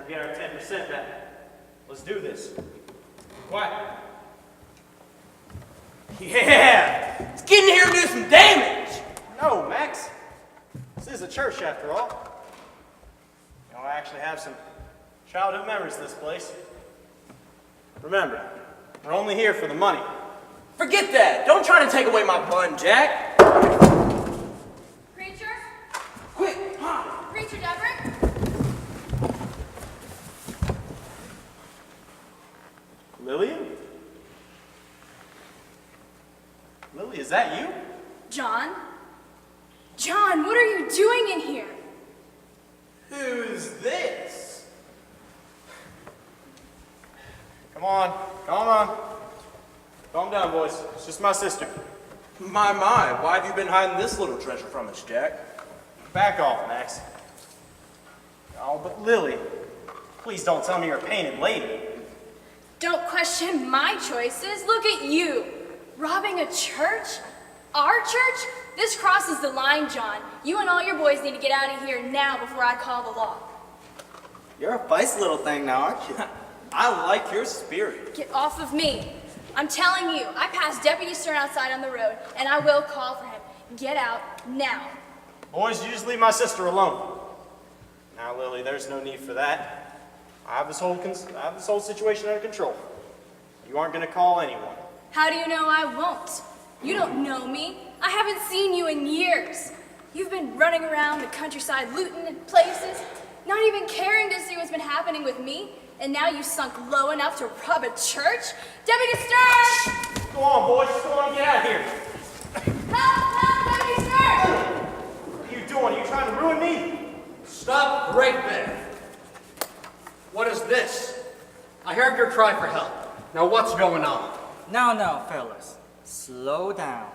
get our 10% back. Let's do this. Quiet. Yeah! Let's get in here and do some damage! No, Max. This is a church after all. You know, I actually have some childhood memories of this place. Remember, we're only here for the money. Forget that! Don't try to take away my fun, Jack! Preacher? Quick! Preacher Deborah? Lillian? Lily, is that you? John? John, what are you doing in here? Who's this? Come on, come on. Calm down, boys. It's just my sister. My, why have you been hiding this little treasure from us, Jack? Back off, Max. Oh, but Lily, please don't tell me you're a painted lady. Don't question my choices. Look at you. Robbing a church? Our church? This crosses the line, John. You and all your boys need to get out of here now before I call the law. You're a feisty little thing now, aren't you? I like your spirit. Get off of me. I'm telling you, I passed Deputy Stern outside on the road, and I will call for him. Get out now. Boys, you just leave my sister alone. Now, Lily, there's no need for that. I have this whole situation under control. You aren't going to call anyone. How do you know I won't? You don't know me. I haven't seen you in years. You've been running around the countryside looting in places, not even caring to see what's been happening with me, and now you sunk low enough to rob a church? Deputy Stern! Go on, boys. Go on, get out of here. Help, Deputy Stern! What are you doing? Are you trying to ruin me? Stop right there. What is this? I heard your cry for help. Now what's going on? Now, fellas. Slow down.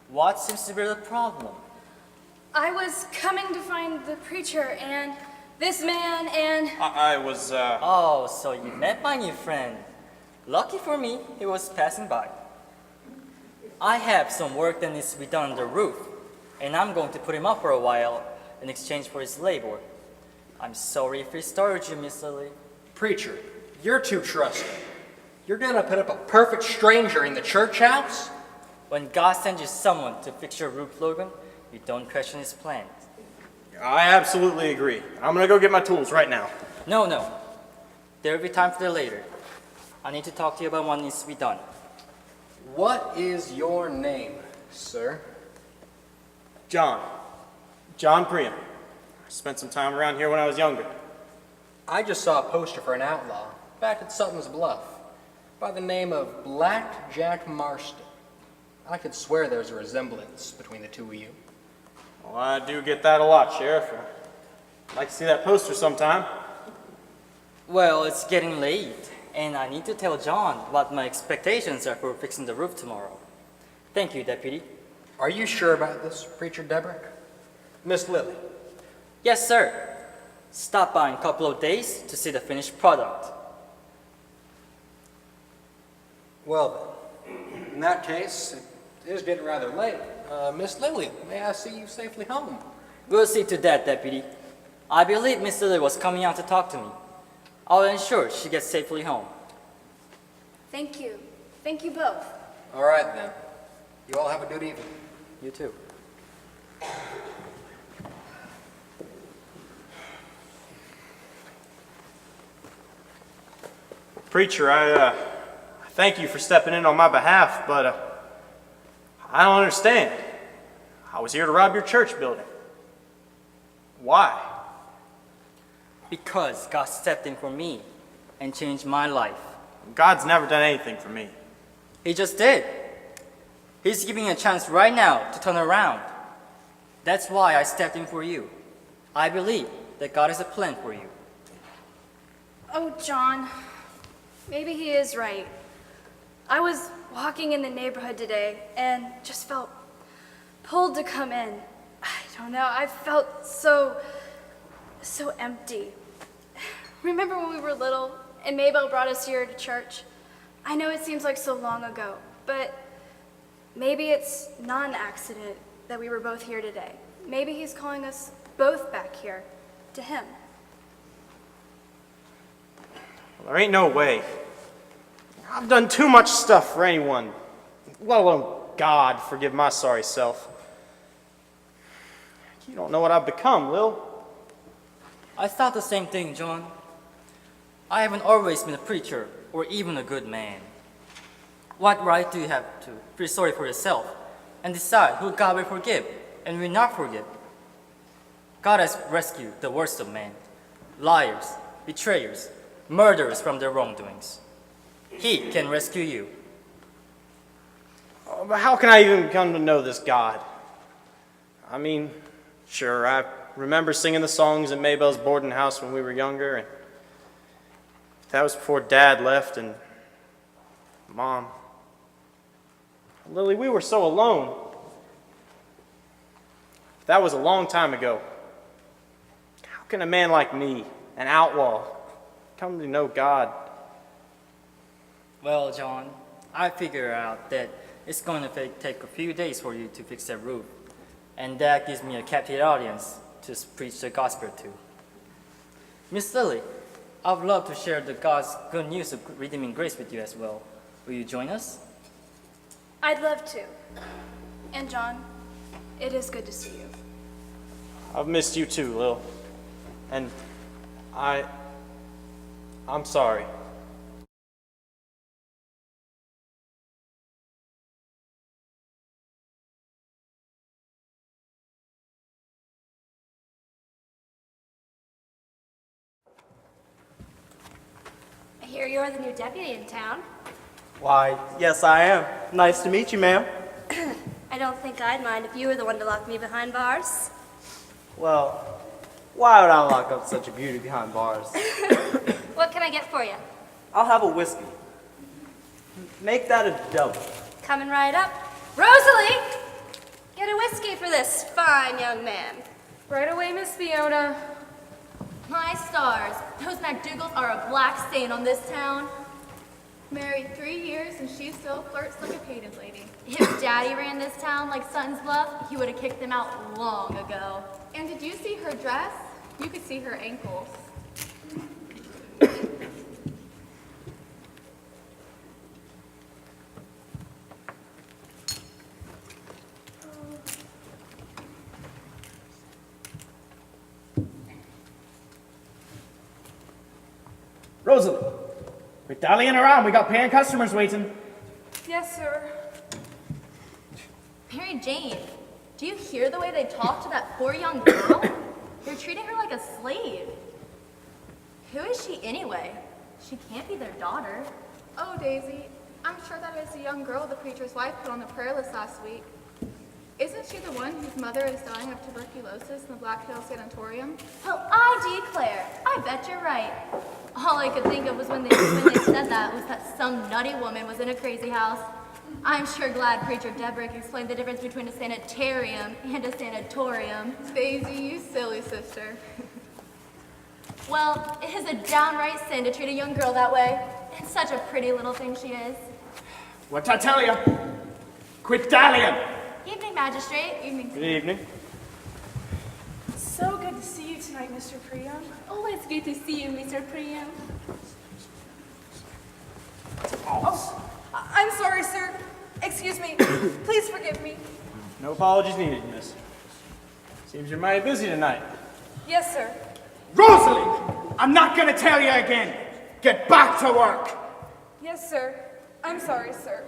What seems to be the problem? I was coming to find the preacher and this man and... I was, Oh, so you met my new friend. Lucky for me, he was passing by. I have some work that needs to be done on the roof, and I'm going to put him up for a while in exchange for his labor. I'm sorry if he startled you, Miss Lily. Preacher, you're too trusting. You're gonna put up a perfect stranger in the church house? When God sends you someone to fix your roof, Logan, you don't question his plans. I absolutely agree. I'm going to go get my tools right now. No. There will be time for that later. I need to talk to you about what needs to be done. What is your name, sir? John Priam. I spent some time around here when I was younger. I just saw a poster for an outlaw back at Sutton's Bluff by the name of Black Jack Marston. I could swear there's a resemblance between the two of you. Well, I do get that a lot, Sheriff. I'd like to see that poster sometime. Well, it's getting late, and I need to tell John what my expectations are for fixing the roof tomorrow. Thank you, Deputy. Are you sure about this, Preacher Debrick? Miss Lily? Yes, sir. Stop by in a couple of days to see the finished product. Well then, in that case, it is getting rather late. Miss Lily, may I see you safely home? We'll see to that, Deputy. I believe Miss Lily was coming out to talk to me. I'll ensure she gets safely home. Thank you. Thank you both. All right then. You all have a good evening. You too. Preacher, I thank you for stepping in on my behalf, but I don't understand. I was here to rob your church building. Why? Because God stepped in for me and changed my life. God's never done anything for me. He just did. He's giving you a chance right now to turn around. That's why I stepped in for you. I believe that God has a plan for you. Oh, John, maybe he is right. I was walking in the neighborhood today and just felt pulled to come in. I don't know, I felt so empty. Remember when we were little and Maybelle brought us here to church? I know it seems like so long ago, but maybe it's not an accident that we were both here today. Maybe he's calling us both back here to him. There ain't no way. I've done too much stuff for anyone, let alone God, forgive my sorry self. You don't know what I've become, Lil. I thought the same thing, John. I haven't always been a preacher or even a good man. What right do you have to feel sorry for yourself and decide who God will forgive and will not forgive? God has rescued the worst of men, liars, betrayers, murderers from their wrongdoings. He can rescue you. Oh, but how can I even come to know this God? I mean, sure, I remember singing the songs in Maybell's boarding house when we were younger, and that was before Dad left and Mom. Lily, we were so alone. That was a long time ago. How can a man like me, an outlaw, come to know God? Well, John, I figure out that it's going to take a few days for you to fix that roof. And that gives me a captive audience to preach the gospel to. Miss Lily, I would love to share the God's good news of redeeming grace with you as well. Will you join us? I'd love to. And John, it is good to see you. I've missed you too, Lil. And I'm sorry. I hear you're the new deputy in town. Why, yes I am. Nice to meet you, ma'am. I don't think I'd mind if you were the one to lock me behind bars. Well, why would I lock up such a beauty behind bars? What can I get for you? I'll have a whiskey. Make that a double. Coming right up. Rosalie! Get a whiskey for this fine young man. Right away, Miss Fiona. My stars, those MacDougals are a black stain on this town. Married 3 years and she still flirts like a painted lady. If Daddy ran this town like Sutton's Bluff, he would have kicked them out long ago. And did you see her dress? You could see her ankles. Rosalie, quit dallying around. We got paying customers waiting. Yes, sir. Mary Jane, do you hear the way they talk to that poor young girl? They're treating her like a slave. Who is she anyway? She can't be their daughter. Oh, Daisy, I'm sure that is the young girl the preacher's wife put on the prayer list last week. Isn't she the one whose mother is dying of tuberculosis in the Black Hill Sanatorium? Well, I declare, I bet you're right. All I could think of was when they said that was that some nutty woman was in a crazy house. I'm sure glad Preacher Debrick explained the difference between a sanitarium and a sanatorium. Daisy, you silly sister. Well, it is a downright sin to treat a young girl that way. And such a pretty little thing she is. What I tell you? Quit dallying. Evening, Magistrate. Evening. Good evening. So good to see you tonight, Mr. Priam. Always good to see you, Mr. Priam. Oh, I'm sorry, sir. Excuse me. Please forgive me. No apologies needed, miss. Seems you're mighty busy tonight. Yes, sir. Rosalie! I'm not gonna tell you again. Get back to work. Yes, sir. I'm sorry, sir.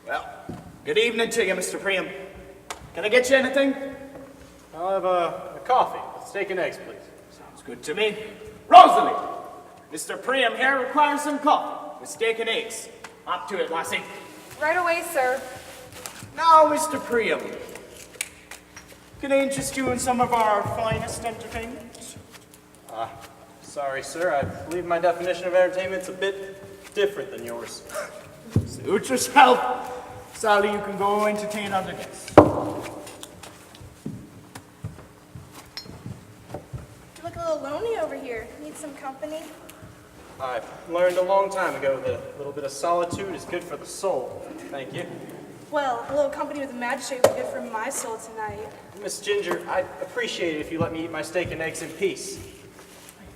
Well, good evening to you, Mr. Priam. Can I get you anything? I'll have a coffee with steak and eggs, please. Sounds good to me. Rosalie! Mr. Priam here requires some coffee with steak and eggs. Up to it, lassie. Right away, sir. Now, Mr. Priam, can I interest you in some of our finest entertainment? Sorry, sir. I believe my definition of entertainment's a bit different than yours. Suit yourself. Sally, you can go entertain other guests. You look a little lonely over here. Need some company? I've learned a long time ago that a little bit of solitude is good for the soul. Thank you. Well, a little company with the magistrate would be good for my soul tonight. Miss Ginger, I'd appreciate it if you let me eat my steak and eggs in peace.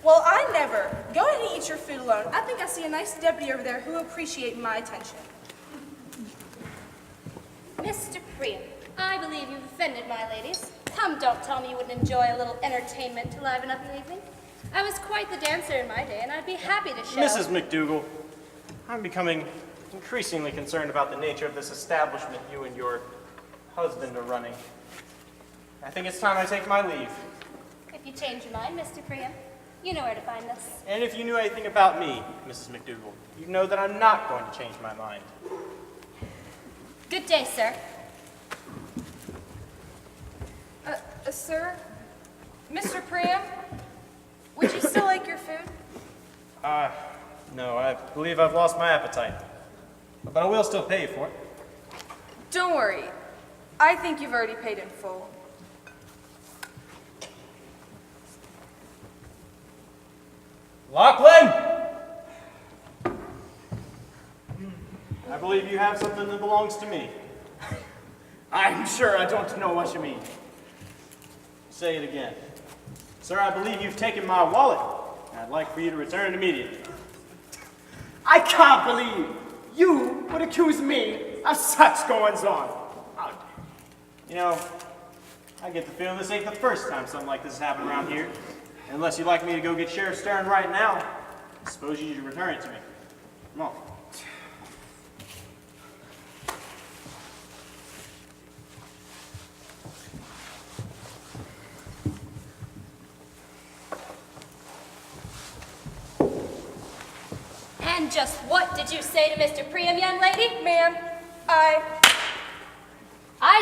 Well, I never. Go ahead and eat your food alone. I think I see a nice deputy over there who will appreciate my attention. Mr. Priam, I believe you've offended my ladies. Come, don't tell me you wouldn't enjoy a little entertainment to liven up your evening. I was quite the dancer in my day, and I'd be happy to show. Mrs. McDougal, I'm becoming increasingly concerned about the nature of this establishment you and your husband are running. I think it's time I take my leave. If you change your mind, Mr. Priam, you know where to find us. And if you knew anything about me, Mrs. McDougal, you'd know that I'm not going to change my mind. Good day, sir. Sir? Mr. Priam? Would you still like your food? No, I believe I've lost my appetite. But I will still pay you for it. Don't worry. I think you've already paid in full. Lachlan! I believe you have something that belongs to me. I'm sure I don't know what you mean. Say it again. Sir, I believe you've taken my wallet. And I'd like for you to return it immediately. I can't believe you would accuse me of such goings on. You know, I get the feeling this ain't the first time something like this has happened around here. Unless you'd like me to go get Sheriff Stern right now, I suppose you should return it to me. Come on. And just what did you say to Mr. Priam, young lady? Ma'am, I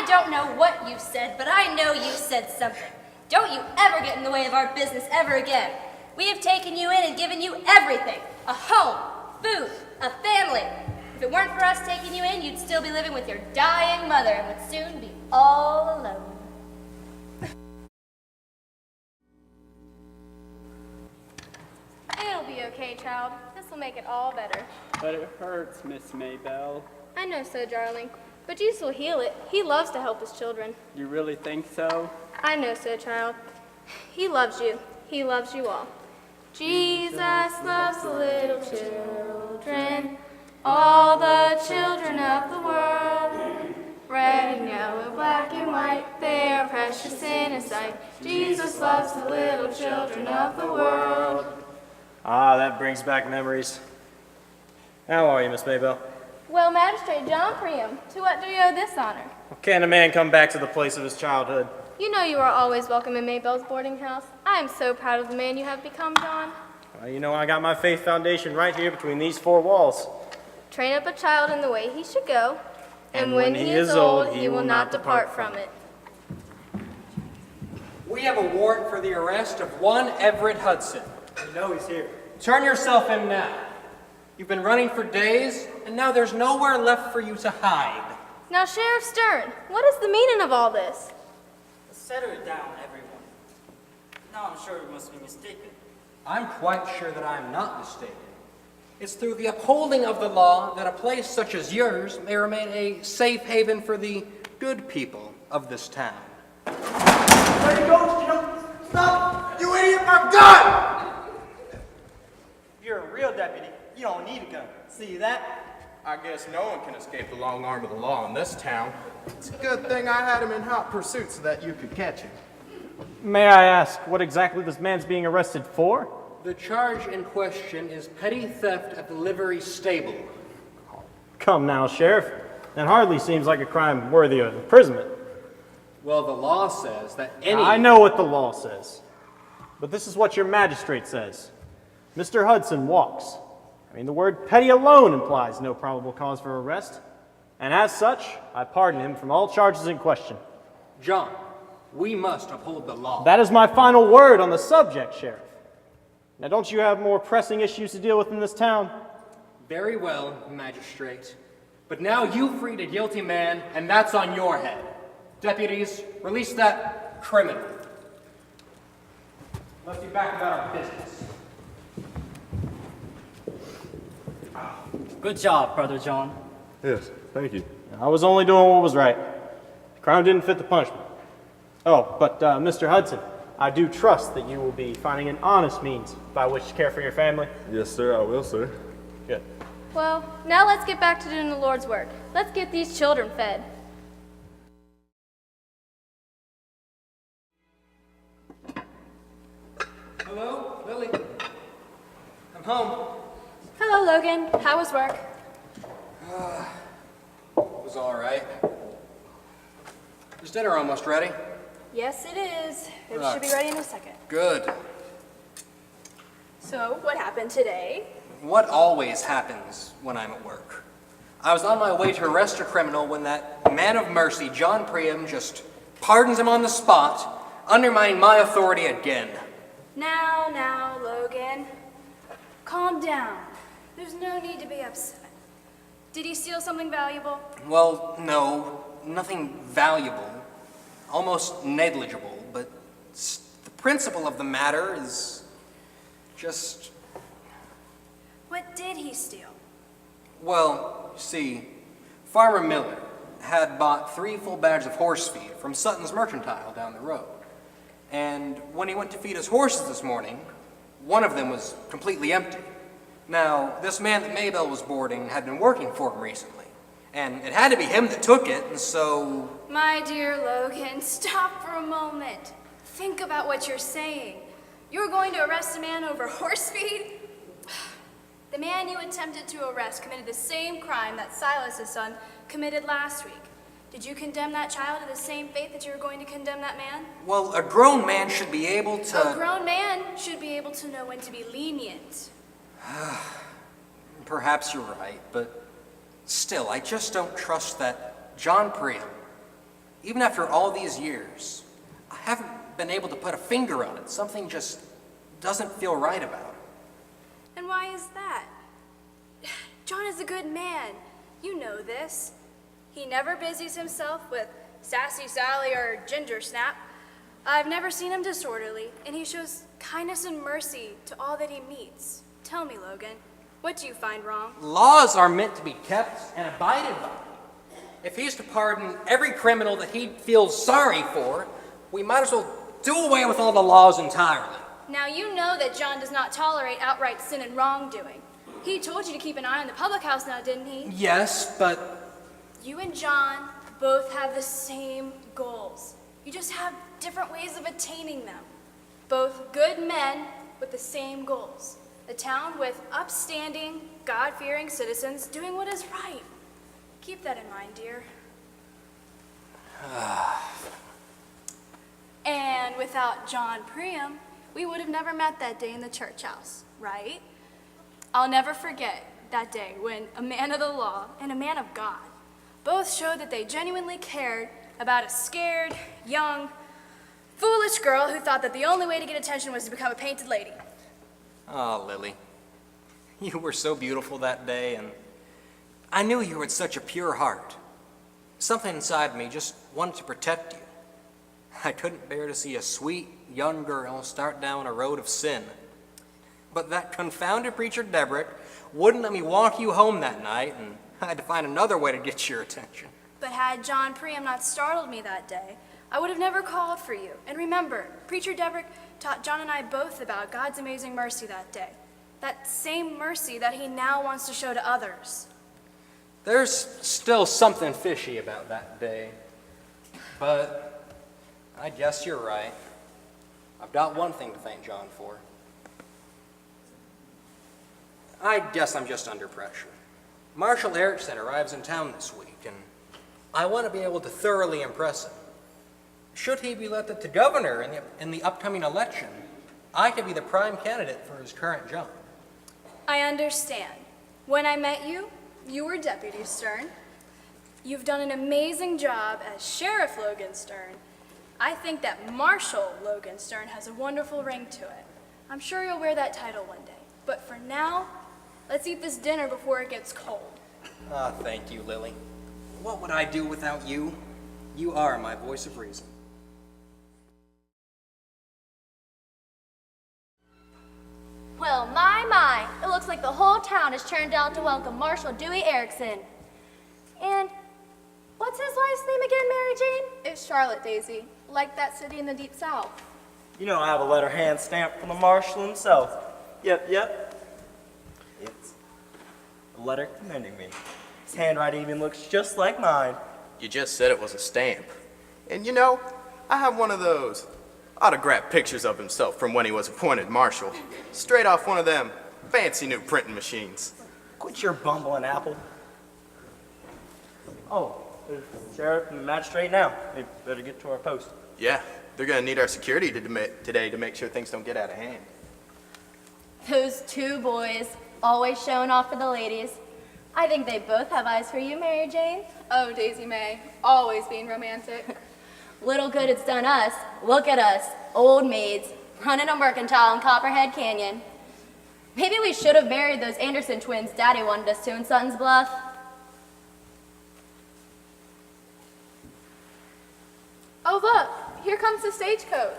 don't know what you said, but I know you said something. Don't you ever get in the way of our business ever again. We have taken you in and given you everything. A home, food, a family. If it weren't for us taking you in, you'd still be living with your dying mother and would soon be all alone. It'll be okay, child. This will make it all better. But it hurts, Miss Maybelle. I know so, darling. But Jesus will heal it. He loves to help his children. You really think so? I know so, child. He loves you. He loves you all. Jesus loves the little children, all the children of the world. Red and yellow, black and white, they are precious in His sight. Jesus loves the little children of the world. Ah, that brings back memories. How are you, Miss Maybelle? Well, Magistrate John Priam, to what do you owe this honor? Can a man come back to the place of his childhood? You know you are always welcome in Maybelle's boarding house. I am so proud of the man you have become, John. Well, you know, I got my faith foundation right here between these four walls. Train up a child in the way he should go, and when he is old, he will not depart from it. We have a warrant for the arrest of one Everett Hudson. You know he's here. Turn yourself in now. You've been running for days, and now there's nowhere left for you to hide. Now, Sheriff Stern, what is the meaning of all this? Settle it down, everyone. Now I'm sure you must be mistaken. I'm quite sure that I'm not mistaken. It's through the upholding of the law that a place such as yours may remain a safe haven for the good people of this town. Where you go? Stop! You idiot, my gun! You're a real deputy. You don't need a gun. See that? I guess no one can escape the long arm of the law in this town. It's a good thing I had him in hot pursuit so that you could catch him. May I ask what exactly this man's being arrested for? The charge in question is petty theft at the livery stable. Come now, Sheriff. That hardly seems like a crime worthy of imprisonment. Well, the law says that any... I know what the law says. But this is what your magistrate says. Mr. Hudson walks. I mean, the word petty alone implies no probable cause for arrest. And as such, I pardon him from all charges in question. John, we must uphold the law. That is my final word on the subject, Sheriff. Now, don't you have more pressing issues to deal with in this town? Very well, magistrate. But now you freed a guilty man, and that's on your head. Deputies, release that criminal. Let's be back about our business. Good job, Brother John. Yes, thank you. I was only doing what was right. The crime didn't fit the punishment. Oh, but Mr. Hudson, I do trust that you will be finding an honest means by which to care for your family. Yes, sir, I will, sir. Good. Well, now let's get back to doing the Lord's work. Let's get these children fed. Hello, Lily. I'm home. Hello, Logan. How was work? It was all right. Is dinner almost ready? Yes, it is. It Right. should be ready in a second. Good. So, what happened today? What always happens when I'm at work? I was on my way to arrest a criminal when that man of mercy, John Priam, just pardons him on the spot, undermining my authority again. Now, Logan. Calm down. There's no need to be upset. Did he steal something valuable? Well, no, nothing valuable, almost negligible, but the principle of the matter is just, What did he steal? well, you see, Farmer Miller had bought 3 full bags of horse feed from Sutton's Mercantile down the road. And when he went to feed his horses this morning, one of them was completely empty. Now, this man that Maybelle was boarding had been working for him recently, and it had to be him that took it, and so... My dear Logan, stop for a moment. Think about what you're saying. You're going to arrest a man over horse feed? The man you attempted to arrest committed the same crime that Silas's son committed last week. Did you condemn that child to the same fate that you were going to condemn that man? Well, a grown man should be able to... A grown man should be able to know when to be lenient. Perhaps you're right, but still, I just don't trust that John Priam. Even after all these years, I haven't been able to put a finger on it. Something just doesn't feel right about him. And why is that? John is a good man. You know this. He never busies himself with Sassy Sally or Ginger Snap. I've never seen him disorderly, and he shows kindness and mercy to all that he meets. Tell me, Logan, what do you find wrong? Laws are meant to be kept and abided by. If he's to pardon every criminal that he feels sorry for, we might as well do away with all the laws entirely. Now you know that John does not tolerate outright sin and wrongdoing. He told you to keep an eye on the public house now, didn't he? Yes, but You and John both have the same goals. You just have different ways of attaining them. Both good men with the same goals. A town with upstanding, God-fearing citizens doing what is right. Keep that in mind, dear. And without John Priam, we would have never met that day in the church house, right? I'll never forget that day when a man of the law and a man of God both showed that they genuinely cared about a scared, young, foolish girl who thought that the only way to get attention was to become a painted lady. oh, Lily, you were so beautiful that day, and I knew you had such a pure heart. Something inside me just wanted to protect you. I couldn't bear to see a sweet, young girl start down a road of sin. But that confounded preacher Debrick wouldn't let me walk you home that night, and I had to find another way to get your attention. But had John Priam not startled me that day, I would have never called for you. And remember, Preacher Debrick taught John and I both about God's amazing mercy that day. That same mercy that he now wants to show to others. There's still something fishy about that day, but I guess you're right. I've got one thing to thank John for. I guess I'm just under pressure. Marshal Erickson arrives in town this week, and I want to be able to thoroughly impress him. Should he be elected to governor in the upcoming election, I could be the prime candidate for his current job. I understand. When I met you, you were Deputy Stern. You've done an amazing job as Sheriff Logan Stern. I think that Marshal Logan Stern has a wonderful ring to it. I'm sure you'll wear that title one day. But for now, let's eat this dinner before it gets cold. Ah, thank you, Lily. What would I do without you? You are my voice of reason. Well, my, it looks like the whole town has turned out to welcome Marshal Dewey Erickson. And what's his wife's name again, Mary Jane? It's Charlotte, Daisy, like that city in the deep south. You know I have a letter hand stamped from the marshal himself. Yep. It's a letter commending me. His handwriting even looks just like mine. You just said it was a stamp. And you know, I have one of those autographed pictures of himself from when he was appointed marshal. Straight off one of them fancy new printing machines. Quit your bumbling, Apple. Oh, there's the sheriff and the magistrate now. We better get to our post. Yeah, they're gonna need our security today to make sure things don't get out of hand. Those two boys, always showing off for the ladies. I think they both have eyes for you, Mary Jane. Oh, Daisy May, always being romantic. Little good it's done us. Look at us, old maids, running a mercantile in Copperhead Canyon. Maybe we should have married those Anderson twins Daddy wanted us to in Sutton's Bluff. Oh, look, here comes the stagecoach.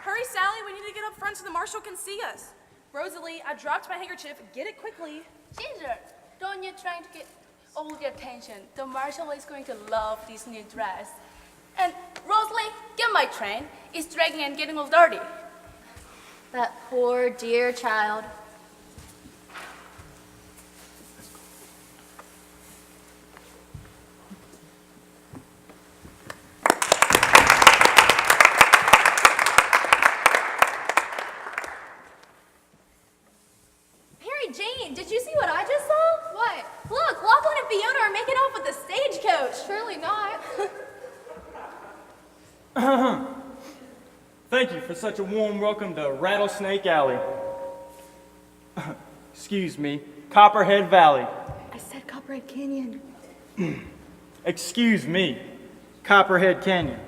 Hurry, Sally, we need to get up front so the marshal can see us. Rosalie, I dropped my handkerchief. Get it quickly. Ginger, don't you trying to get all the attention? The marshal is going to love this new dress. And Rosalie, get my train. It's dragging and getting all dirty. That poor dear child. Jane, did you see what I just saw? What? Look, Lachlan and Fiona are making off with the stagecoach. Surely not. Thank you for such a warm welcome to Rattlesnake Alley. Excuse me, Copperhead Valley. I said Copperhead Canyon. Excuse me, Copperhead Canyon.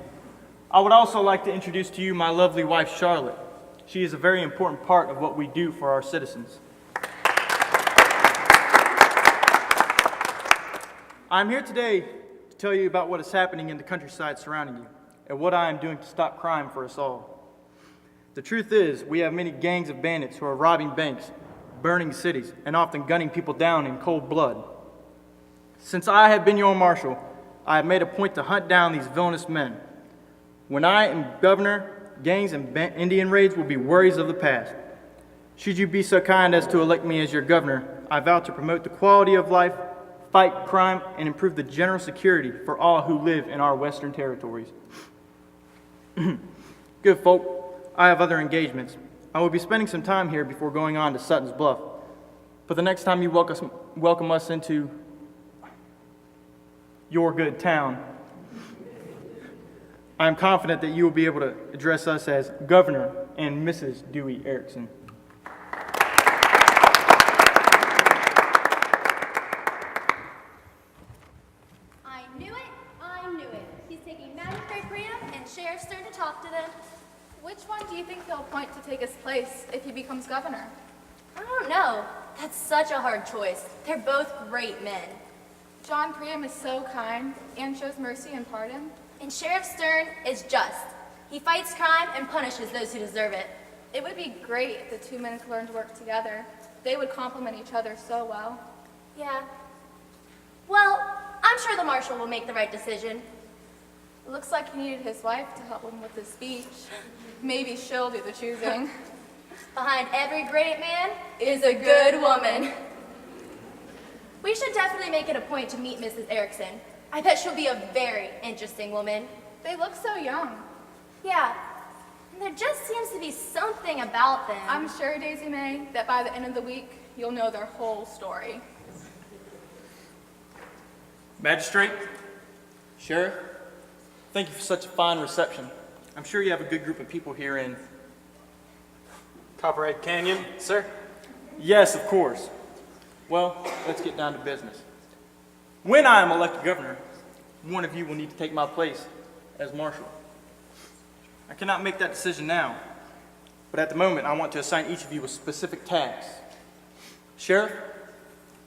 I would also like to introduce to you my lovely wife, Charlotte. She is a very important part of what we do for our citizens. I'm here today to tell you about what is happening in the countryside surrounding you and what I am doing to stop crime for us all. The truth is, we have many gangs of bandits who are robbing banks, burning cities, and often gunning people down in cold blood. Since I have been your marshal, I have made a point to hunt down these villainous men. When I am governor, gangs and Indian raids will be worries of the past. Should you be so kind as to elect me as your governor, I vow to promote the quality of life, fight crime, and improve the general security for all who live in our western territories. Good folk, I have other engagements. I will be spending some time here before going on to Sutton's Bluff. But the next time you welcome us into your good town, I am confident that you will be able to address us as Governor and Mrs. Dewey Erickson. Sheriff's turn to talk to them. Which one do you think they'll appoint to take his place if he becomes governor? I don't know. That's such a hard choice. They're both great men. John Priam is so kind and shows mercy and pardon. And Sheriff Stern is just. He fights crime and punishes those who deserve it. It would be great if the two men could learn to work together. They would complement each other so well. Yeah. Well, I'm sure the marshal will make the right decision. It looks like he needed his wife to help him with his speech. Maybe she'll do the choosing. Behind every great man is a good woman. We should definitely make it a point to meet Mrs. Erickson. I bet she'll be a very interesting woman. They look so young. Yeah, and there just seems to be something about them. I'm sure, Daisy May, that by the end of the week, you'll know their whole story. Magistrate, Sheriff, thank you for such a fine reception. I'm sure you have a good group of people here in Copperhead Canyon, sir? Yes, of course. Well, let's get down to business. When I am elected governor, one of you will need to take my place as marshal. I cannot make that decision now, but at the moment I want to assign each of you a specific task. Sheriff,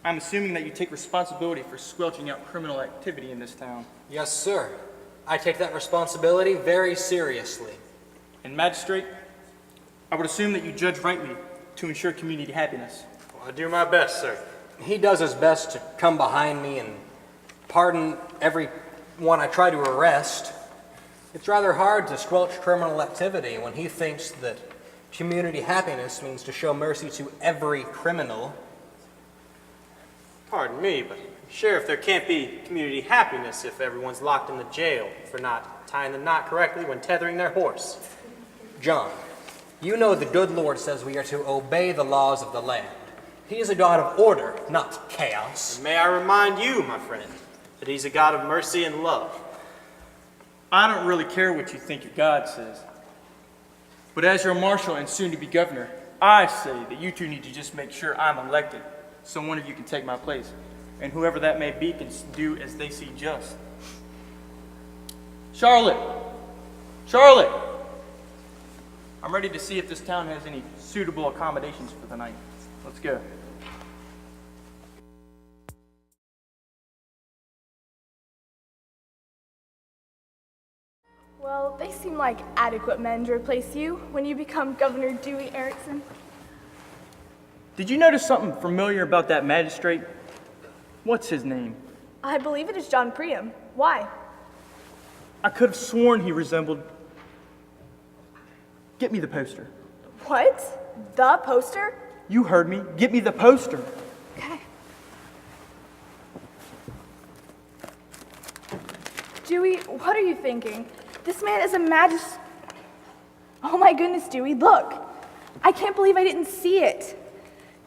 I'm assuming that you take responsibility for squelching out criminal activity in this town. Yes, sir. I take that responsibility very seriously. And magistrate, I would assume that you judge rightly to ensure community happiness. Well, I do my best, sir. He does his best to come behind me and pardon everyone I try to arrest. It's rather hard to squelch criminal activity when he thinks that community happiness means to show mercy to every criminal. Pardon me, but Sheriff, there can't be community happiness if everyone's locked in the jail for not tying the knot correctly when tethering their horse. John, you know the good Lord says we are to obey the laws of the land. He is a God of order, not chaos. And may I remind you, my friend, that he's a God of mercy and love. I don't really care what you think your God says. But as your marshal and soon-to-be governor, I say that you two need to just make sure I'm elected so one of you can take my place. And whoever that may be can do as they see just. Charlotte! Charlotte! I'm ready to see if this town has any suitable accommodations for the night. Let's go. Well, they seem like adequate men to replace you when you become Governor Dewey Erickson. Did you notice something familiar about that magistrate? What's his name? I believe it is John Priam. Why? I could have sworn he resembled... Get me the poster. What? The poster? You heard me. Get me the poster. Okay. Dewey, what are you thinking? This man is a magist... Oh my goodness, Dewey, look. I can't believe I didn't see it.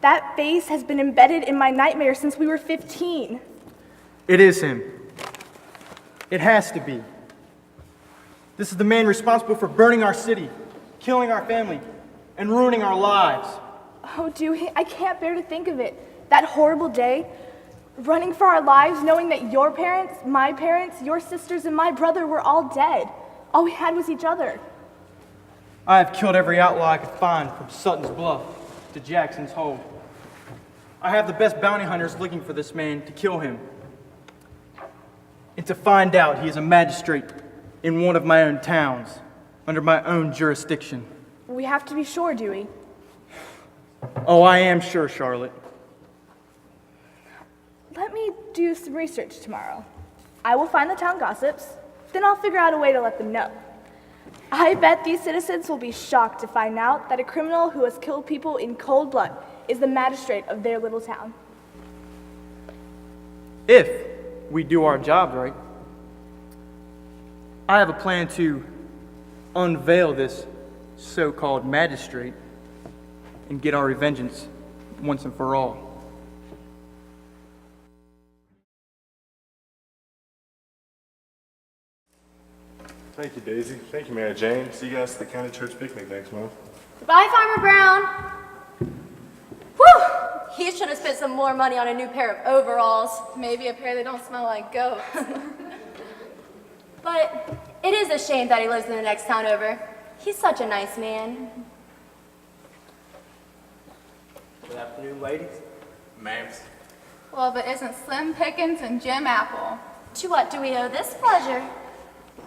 That face has been embedded in my nightmare since we were 15. It is him. It has to be. This is the man responsible for burning our city, killing our family, and ruining our lives. Oh, Dewey, I can't bear to think of it. That horrible day, running for our lives, knowing that your parents, my parents, your sisters, and my brother were all dead. All we had was each other. I have killed every outlaw I could find, from Sutton's Bluff to Jackson's Hole. I have the best bounty hunters looking for this man to kill him. And to find out he is a magistrate in one of my own towns, under my own jurisdiction. We have to be sure, Dewey. Oh, I am sure, Charlotte. Let me do some research tomorrow. I will find the town gossips, then I'll figure out a way to let them know. I bet these citizens will be shocked to find out that a criminal who has killed people in cold blood is the magistrate of their little town. If we do our jobs right. I have a plan to unveil this so-called magistrate and get our revengeance once and for all. Thank you, Daisy. Thank you, Mary Jane. See you guys at the county church picnic next month. Goodbye, Farmer Brown. Whew! He should have spent some more money on a new pair of overalls. Maybe a pair that don't smell like goats. But it is a shame that he lives in the next town over. He's such a nice man. Good afternoon, ladies. Ma'ams. Well, but isn't Slim Pickens and Jim Apple? To what do we owe this pleasure?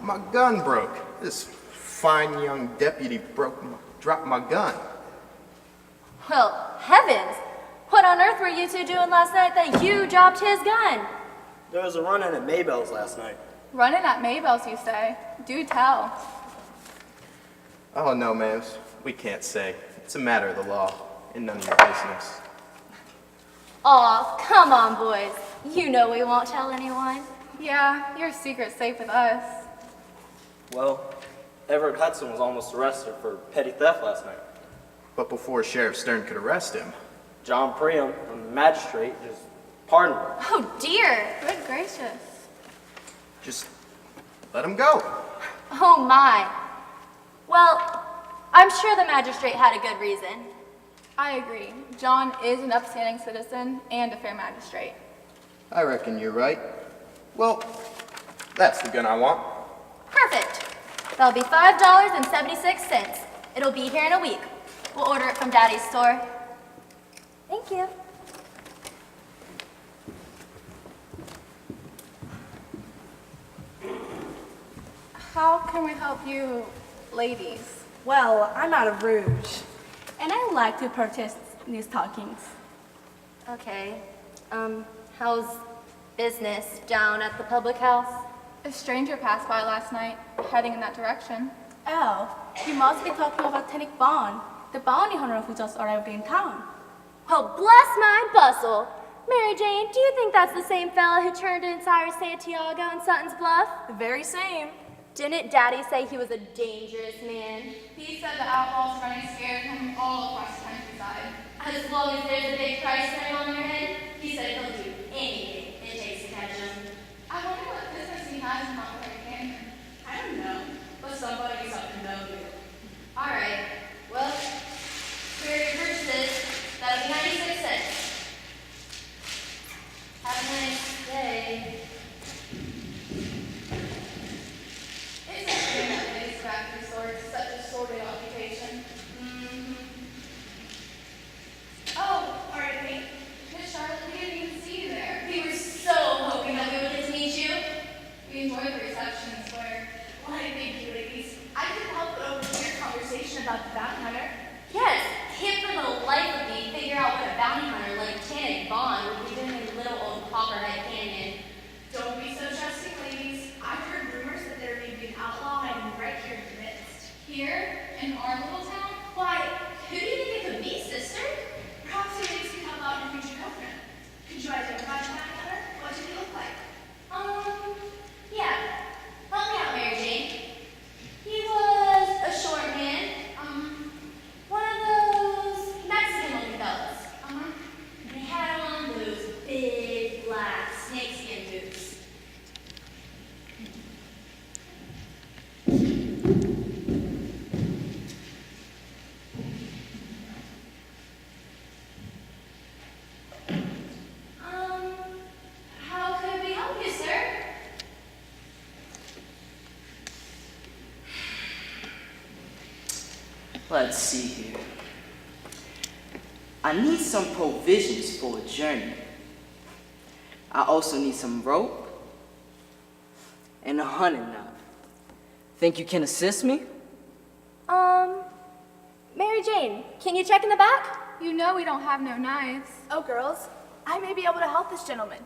My gun broke. This fine young deputy dropped my gun. Well, heavens! What on earth were you two doing last night that you dropped his gun? There was a run-in at Maybell's last night. Running at Maybell's, you say? Do tell. Oh, no, ma'ams. We can't say. It's a matter of the law, and none of your business. Aw, come on, boys. You know we won't tell anyone. Yeah, your secret's safe with us. Well, Everett Hudson was almost arrested for petty theft last night. But before Sheriff Stern could arrest him, John Priam, the magistrate, just pardoned him. Oh, dear. Good gracious. just let him go. Oh, my. Well, I'm sure the magistrate had a good reason. I agree. John is an upstanding citizen and a fair magistrate. I reckon you're right. Well, that's the gun I want. Perfect. That'll be $5.76. It'll be here in a week. We'll order it from Daddy's store. Thank you. How can we help you, ladies? Well, I'm out of rouge, and I like to purchase new stockings. Okay. How's business down at the public house? A stranger passed by last night, heading in that direction. Oh, you must be talking about Tenick Bond, the bounty hunter who just arrived in town. Well, bless my bustle. Mary Jane, do you think that's the same fella who turned in Cyrus Santiago in Sutton's Bluff? The very same. Didn't Daddy say he was a dangerous man? He said the outlaws running scared him all across the countryside. As long as there's a big price tag on your head, he said he'll do anything it takes to catch him. I wonder what business he has in Copperhead Canyon. I don't know, but somebody something know you. All right, well, for your purchases, that'll be 96 cents. Have a nice day. It's a shame that ladies factory store is such a sordid occupation. Oh, pardon me. Miss Charlotte, we didn't even see you there. We were so hoping that we would get to meet you. We enjoyed the reception and swear. Why, thank you, ladies. I couldn't help but overhear a conversation about the bounty hunter. Yes, can't for the life of me figure out what a bounty hunter like Tenick Bond would be doing in little old Copperhead Canyon. Don't be so trusting, ladies. I've heard rumors that there may be an outlaw hiding right here in the midst. Here, in our little town? Why, who do you think it could be, sister? Perhaps you ladies can help out your future girlfriend. Could you identify the bounty hunter? What did he look like? Yeah. Help me out, Mary Jane. He was a short man. One of those Mexican-looking fellas. And he had on those big black snakeskin boots. How could we help you, sir? Let's see here. I need some provisions for a journey. I also need some rope and a hunting knife. Think you can assist me? Mary Jane, can you check in the back? You know we don't have no knives. Oh, girls, I may be able to help this gentleman.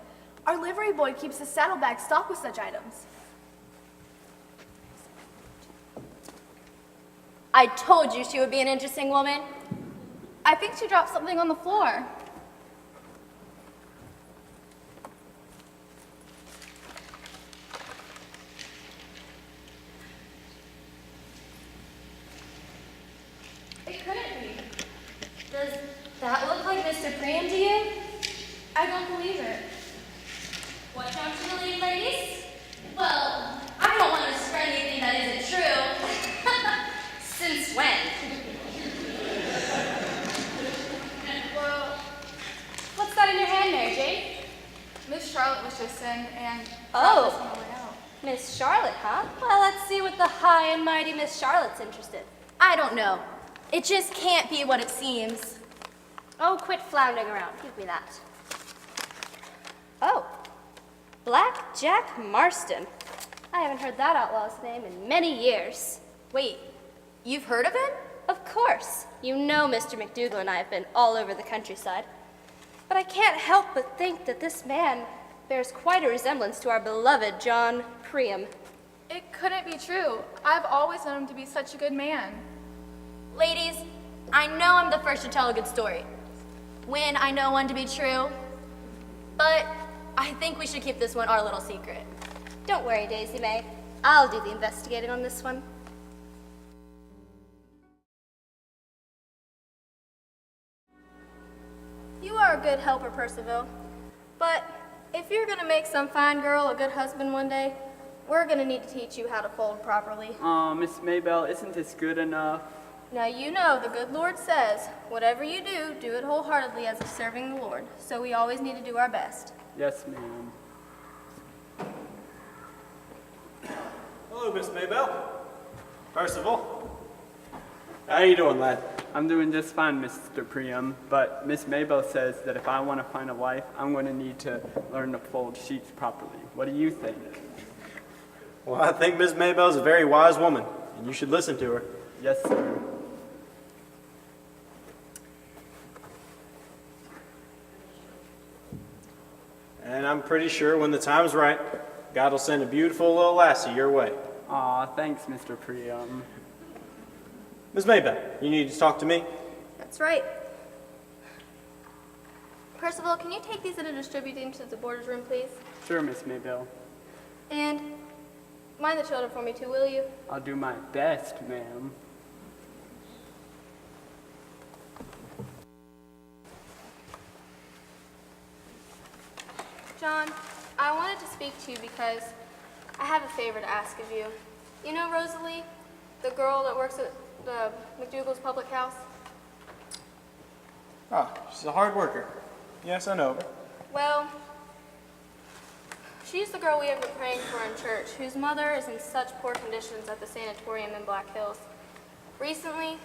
Our livery boy keeps the saddlebag stocked with such items. I told you she would be an interesting woman. I think she dropped something on the floor. It couldn't be. Does that look like Mr. Priam to you? I don't believe it. What don't you believe, ladies? Well, I don't want to spread anything that isn't true. Since when? Well, What's that in your hand, Mary Jane? Miss Charlotte was just in and Oh. dropped this on the way out. Miss Charlotte, huh? Well, let's see what the high and mighty Miss Charlotte's interested. I don't know. It just can't be what it seems. Oh, quit floundering around. Give me that. Oh, Black Jack Marston. I haven't heard that outlaw's name in many years. Wait, you've heard of him? Of course. You know Mr. McDougal and I have been all over the countryside. But I can't help but think that this man bears quite a resemblance to our beloved John Priam. It couldn't be true. I've always known him to be such a good man. Ladies, I know I'm the first to tell a good story when I know one to be true, but I think we should keep this one our little secret. Don't worry, Daisy May. I'll do the investigating on this one. You are a good helper, Percival, but if you're gonna make some fine girl a good husband one day, we're gonna need to teach you how to fold properly. Miss Maybelle, isn't this good enough? Now you know the good Lord says, whatever you do, do it wholeheartedly as if serving the Lord. So we always need to do our best. Yes, ma'am. Hello, Miss Maybelle. Percival. How you doing, lad? I'm doing just fine, Mr. Priam, but Miss Maybelle says that if I want to find a wife, I'm going to need to learn to fold sheets properly. What do you think? Well, I think Miss Maybell's a very wise woman, and you should listen to her. Yes, sir. And I'm pretty sure when the time's right, God will send a beautiful little lassie your way. Aw, thanks, Mr. Priam. Miss Maybell, you need to talk to me? That's right. Percival, can you take these and distribute them to the boarders' room, please? Sure, Miss Maybell. And mind the children for me, too, will you? I'll do my best, ma'am. John, I wanted to speak to you because I have a favor to ask of you. You know Rosalie, the girl that works at the McDougal's public house? Ah, she's a hard worker. Yes, I know her. Well, she's the girl we have been praying for in church, whose mother is in such poor conditions at the sanatorium in Black Hills. Recently,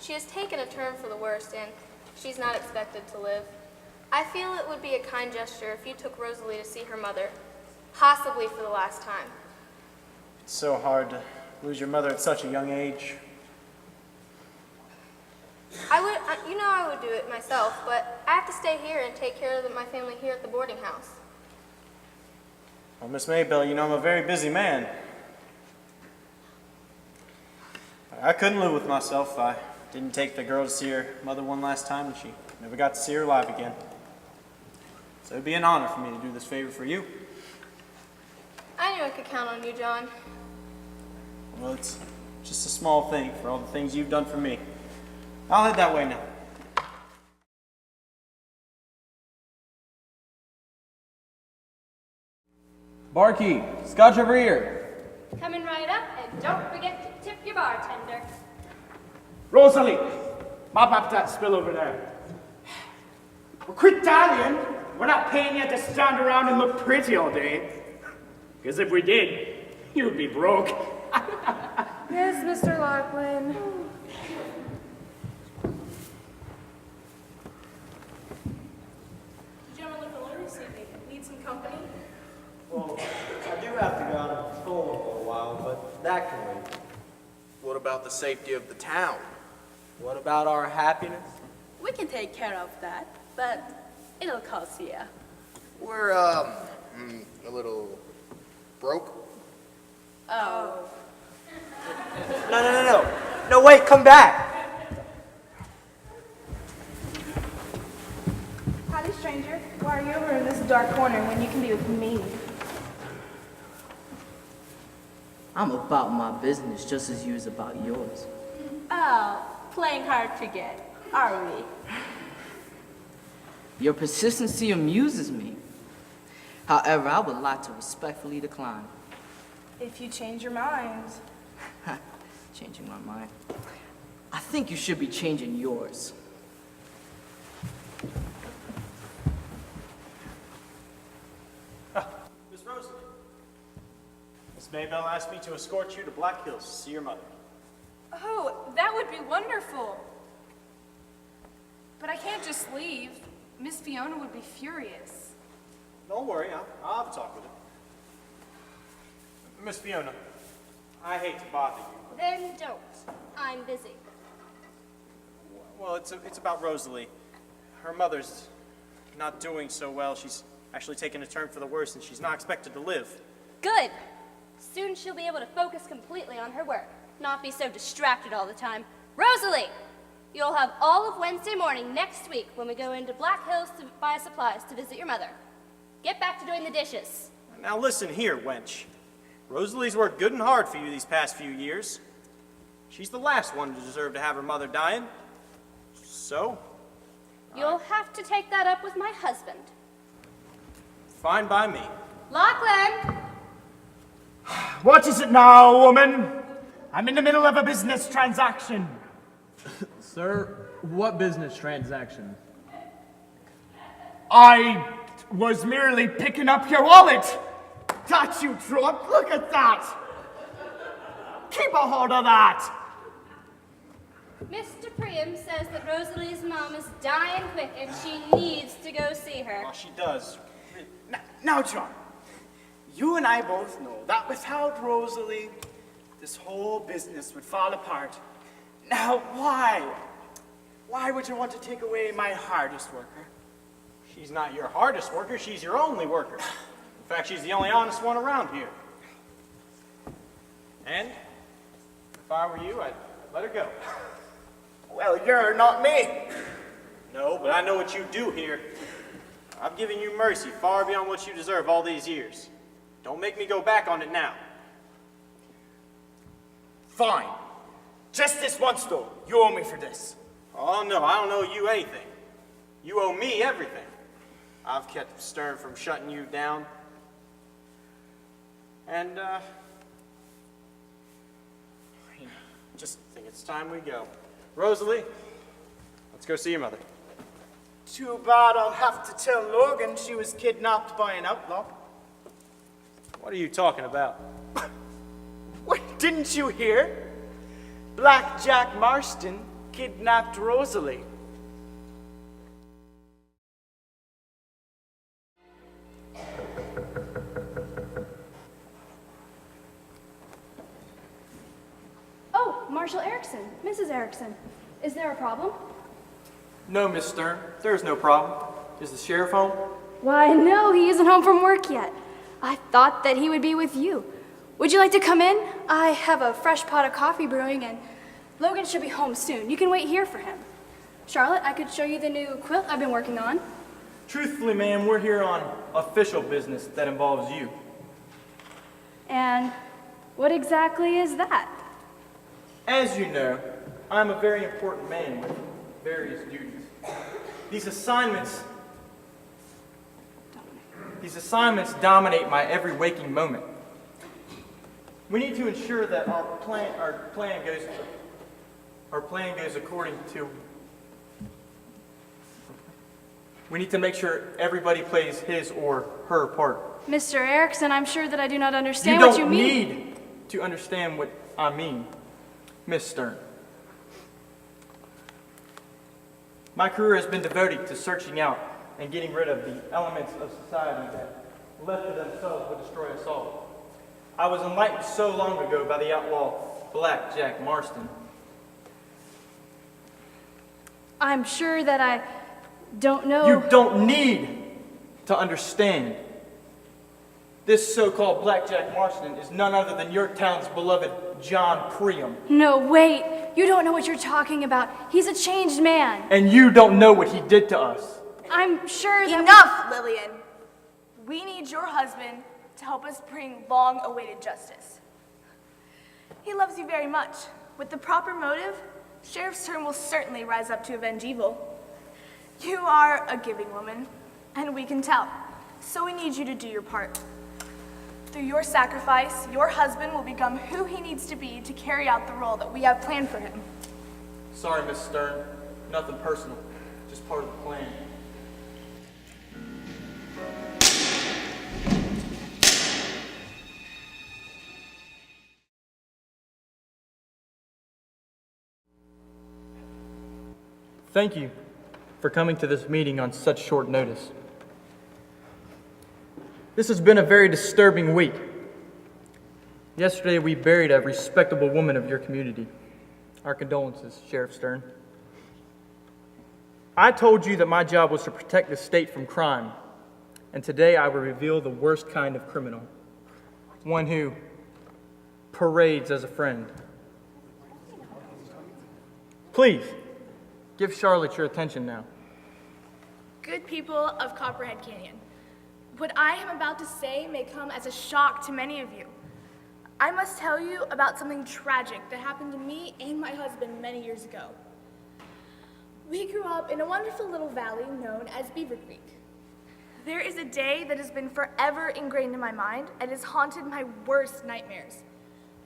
she has taken a turn for the worst, and she's not expected to live. I feel it would be a kind gesture if you took Rosalie to see her mother, possibly for the last time. It's so hard to lose your mother at such a young age. I would do it myself, but I have to stay here and take care of my family here at the boarding house. Well, Miss Maybell, you know I'm a very busy man. I couldn't live with myself if I didn't take the girl to see her mother one last time, and she never got to see her alive again. So it'd be an honor for me to do this favor for you. I knew I could count on you, John. Well, it's just a small thing for all the things you've done for me. I'll head that way now. Barkeep, scotch over here. Coming right up, and don't forget to tip your bartender. Rosalie, mop up that spill over there. Well, quit dallying. We're not paying you to stand around and look pretty all day. Because if we did, you'd be broke. Yes, Mr. Loughlin. Gentlemen, look alone this evening. Need some company? Well, I do have to go out and patrol for a while, but that can wait. What about the safety of the town? What about our happiness? We can take care of that, but it'll cost you. We're, a little broke. Oh. No. No, wait, come back. Howdy, stranger. Why are you over in this dark corner when you can be with me? I'm about my business just as you is about yours. Oh, playing hard to get, are we? Your persistency amuses me. However, I would like to respectfully decline. If you change your mind. Changing my mind. I think you should be changing yours. Miss Rosalie. Miss Maybell asked me to escort you to Black Hills to see your mother. Oh, that would be wonderful. But I can't just leave. Miss Fiona would be furious. Don't worry, I'll have a talk with her. Miss Fiona, I hate to bother you. Then don't. I'm busy. Well, it's about Rosalie. Her mother's not doing so well. She's actually taken a turn for the worse, and she's not expected to live. Good. Soon she'll be able to focus completely on her work, not be so distracted all the time. Rosalie, you'll have all of Wednesday morning next week when we go into Black Hills to buy supplies to visit your mother. Get back to doing the dishes. Now listen here, wench. Rosalie's worked good and hard for you these past few years. She's the last one to deserve to have her mother dying. So? You'll have to take that up with my husband. Fine by me. Lachlan! What is it now, woman? I'm in the middle of a business transaction. Sir, what business transaction? I was merely picking up your wallet. That you dropped. Look at that. Keep a hold of that. Mr. Priam says that Rosalie's mom is dying quick and she needs to go see her. Oh, she does. Now, John, You and I both know that without Rosalie, this whole business would fall apart. Now, why? Why would you want to take away my hardest worker? She's not your hardest worker, she's your only worker. In fact, she's the only honest one around here. And if I were you, I'd let her go. Well, you're not me. No, but I know what you do here. I've given you mercy far beyond what you deserve all these years. Don't make me go back on it now. Fine. Just this once, though. You owe me for this. Oh, no, I don't owe you anything. You owe me everything. I've kept Stern from shutting you down. And, just think it's time we go. Rosalie, let's go see your mother. Too bad I'll have to tell Logan she was kidnapped by an outlaw. What are you talking about? What, didn't you hear? Black Jack Marston kidnapped Rosalie. Oh, Marshal Erickson, Mrs. Erickson. Is there a problem? No, Miss Stern, there's no problem. Is the sheriff home? Why, no, he isn't home from work yet. I thought that he would be with you. Would you like to come in? I have a fresh pot of coffee brewing, and Logan should be home soon. You can wait here for him. Charlotte, I could show you the new quilt I've been working on. Truthfully, ma'am, we're here on official business that involves you. And what exactly is that? As you know, I'm a very important man with various duties. These assignments dominate my every waking moment. We need to ensure that our plan goes according to. We need to make sure everybody plays his or her part. Mr. Erickson, I'm sure that I do not understand what you mean. You don't need to understand what I mean, Miss Stern. My career has been devoted to searching out and getting rid of the elements of society that, left to themselves, would destroy us all. I was enlightened so long ago by the outlaw Black Jack Marston. I'm sure that I don't know. You don't need to understand. This so-called Black Jack Marston is none other than your town's beloved John Priam. No, wait. You don't know what you're talking about. He's a changed man. And you don't know what he did to us. I'm sure that... Enough, Lillian. We need your husband to help us bring long-awaited justice. He loves you very much. With the proper motive, Sheriff Stern will certainly rise up to avenge evil. You are a giving woman, and we can tell. So we need you to do your part. Through your sacrifice, your husband will become who he needs to be to carry out the role that we have planned for him. Sorry, Miss Stern. Nothing personal. Just part of the plan. Thank you for coming to this meeting on such short notice. This has been a very disturbing week. Yesterday we buried a respectable woman of your community. Our condolences, Sheriff Stern. I told you that my job was to protect the state from crime, and today I will reveal the worst kind of criminal. One who parades as a friend. Please, give Charlotte your attention now. Good people of Copperhead Canyon, what I am about to say may come as a shock to many of you. I must tell you about something tragic that happened to me and my husband many years ago. We grew up in a wonderful little valley known as Beaver Creek. There is a day that has been forever ingrained in my mind and has haunted my worst nightmares.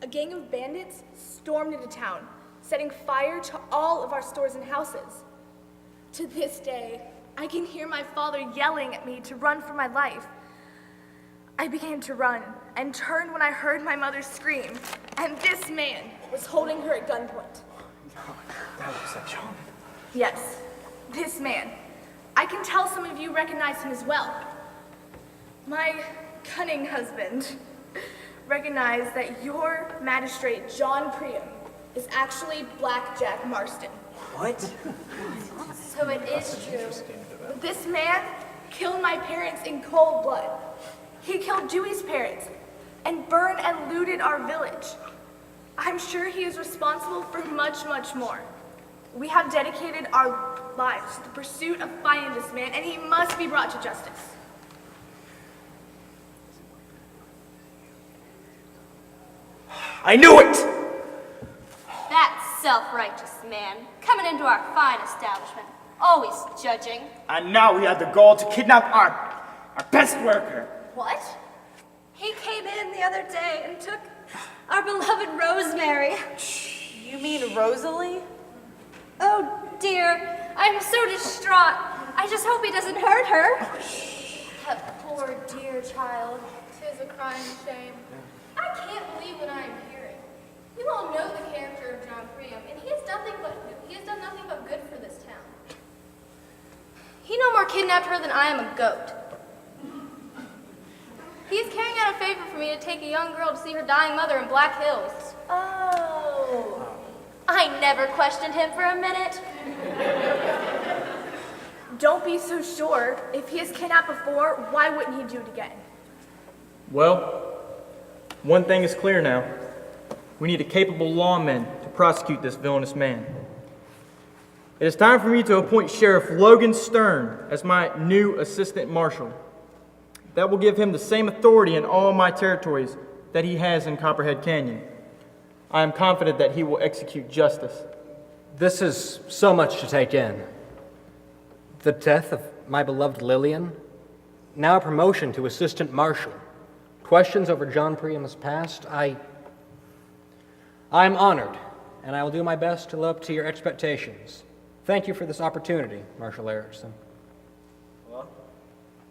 A gang of bandits stormed into town, setting fire to all of our stores and houses. To this day, I can hear my father yelling at me to run for my life. I began to run and turned when I heard my mother scream, and this man was holding her at gunpoint. That was a John. Yes, this man. I can tell some of you recognize him as well. My cunning husband, recognize that your magistrate, John Priam, is actually Blackjack Marston. What? So it is true. This man killed my parents in cold blood. He killed Dewey's parents and burned and looted our village. I'm sure he is responsible for much, much more. We have dedicated our lives to the pursuit of finding this man, and he must be brought to justice. I knew it! That self-righteous man, coming into our fine establishment, always judging. And now he had the gall to kidnap our best worker. What? He came in the other day and took our beloved Rosemary. You mean Rosalie? Oh dear, I'm so distraught. I just hope he doesn't hurt her. That poor dear child. 'Tis a crying shame. I can't believe what I am hearing. You all know the character of John Priam, and he has done nothing but good for this town. He no more kidnapped her than I am a goat. He is carrying out a favor for me to take a young girl to see her dying mother in Black Hills. Oh. I never questioned him for a minute. Don't be so sure. If he has kidnapped before, why wouldn't he do it again? Well, one thing is clear now. We need a capable lawman to prosecute this villainous man. It is time for me to appoint Sheriff Logan Stern as my new assistant marshal. That will give him the same authority in all my territories that he has in Copperhead Canyon. I am confident that he will execute justice. This is so much to take in. The death of my beloved Lillian, now a promotion to assistant marshal, questions over John Priam's past. I am honored, and I will do my best to live up to your expectations. Thank you for this opportunity, Marshal Erickson. Well,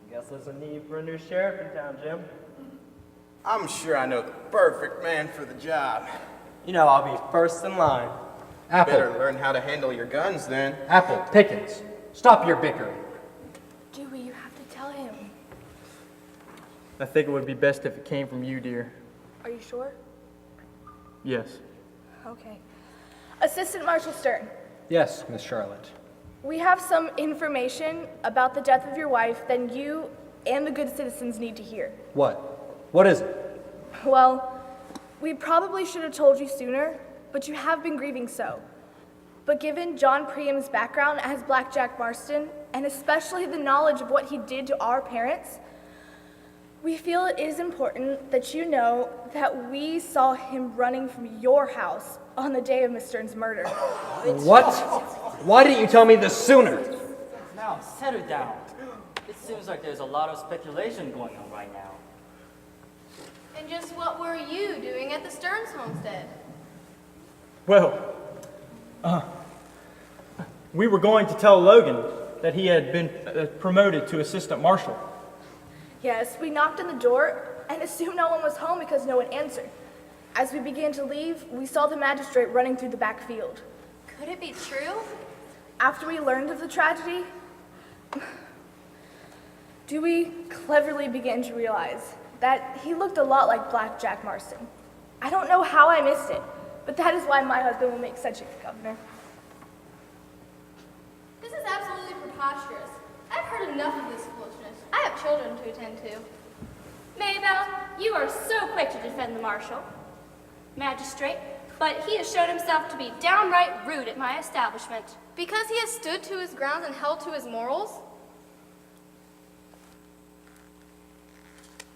I guess there's a need for a new sheriff in town, Jim. I'm sure I know the perfect man for the job. You know I'll be first in line. Apple. Better learn how to handle your guns then. Apple, Pickens, stop your bickering. Dewey, you have to tell him. I think it would be best if it came from you, dear. Are you sure? Yes. Okay. Assistant Marshal Stern, Yes, Miss Charlotte. we have some information about the death of your wife that you and the good citizens need to hear. What? What is it? Well, we probably should have told you sooner, but you have been grieving so. But given John Priam's background as Blackjack Marston, and especially the knowledge of what he did to our parents, we feel it is important that you know that we saw him running from your house on the day of Miss Stern's murder. What? Why didn't you tell me this sooner? Now, settle down. It seems like there's a lot of speculation going on right now. And just what were you doing at the Stearns homestead? Well, we were going to tell Logan that he had been promoted to assistant marshal. Yes, we knocked on the door and assumed no one was home because no one answered. As we began to leave, we saw the magistrate running through the back field. Could it be true? After we learned of the tragedy, Dewey cleverly began to realize that he looked a lot like Blackjack Marston. I don't know how I missed it, but that is why my husband will make such a good governor. This is absolutely preposterous. I've heard enough of this foolishness. I have children to attend to. Maybelle, you are so quick to defend the marshal. Magistrate, but he has shown himself to be downright rude at my establishment. Because he has stood to his grounds and held to his morals?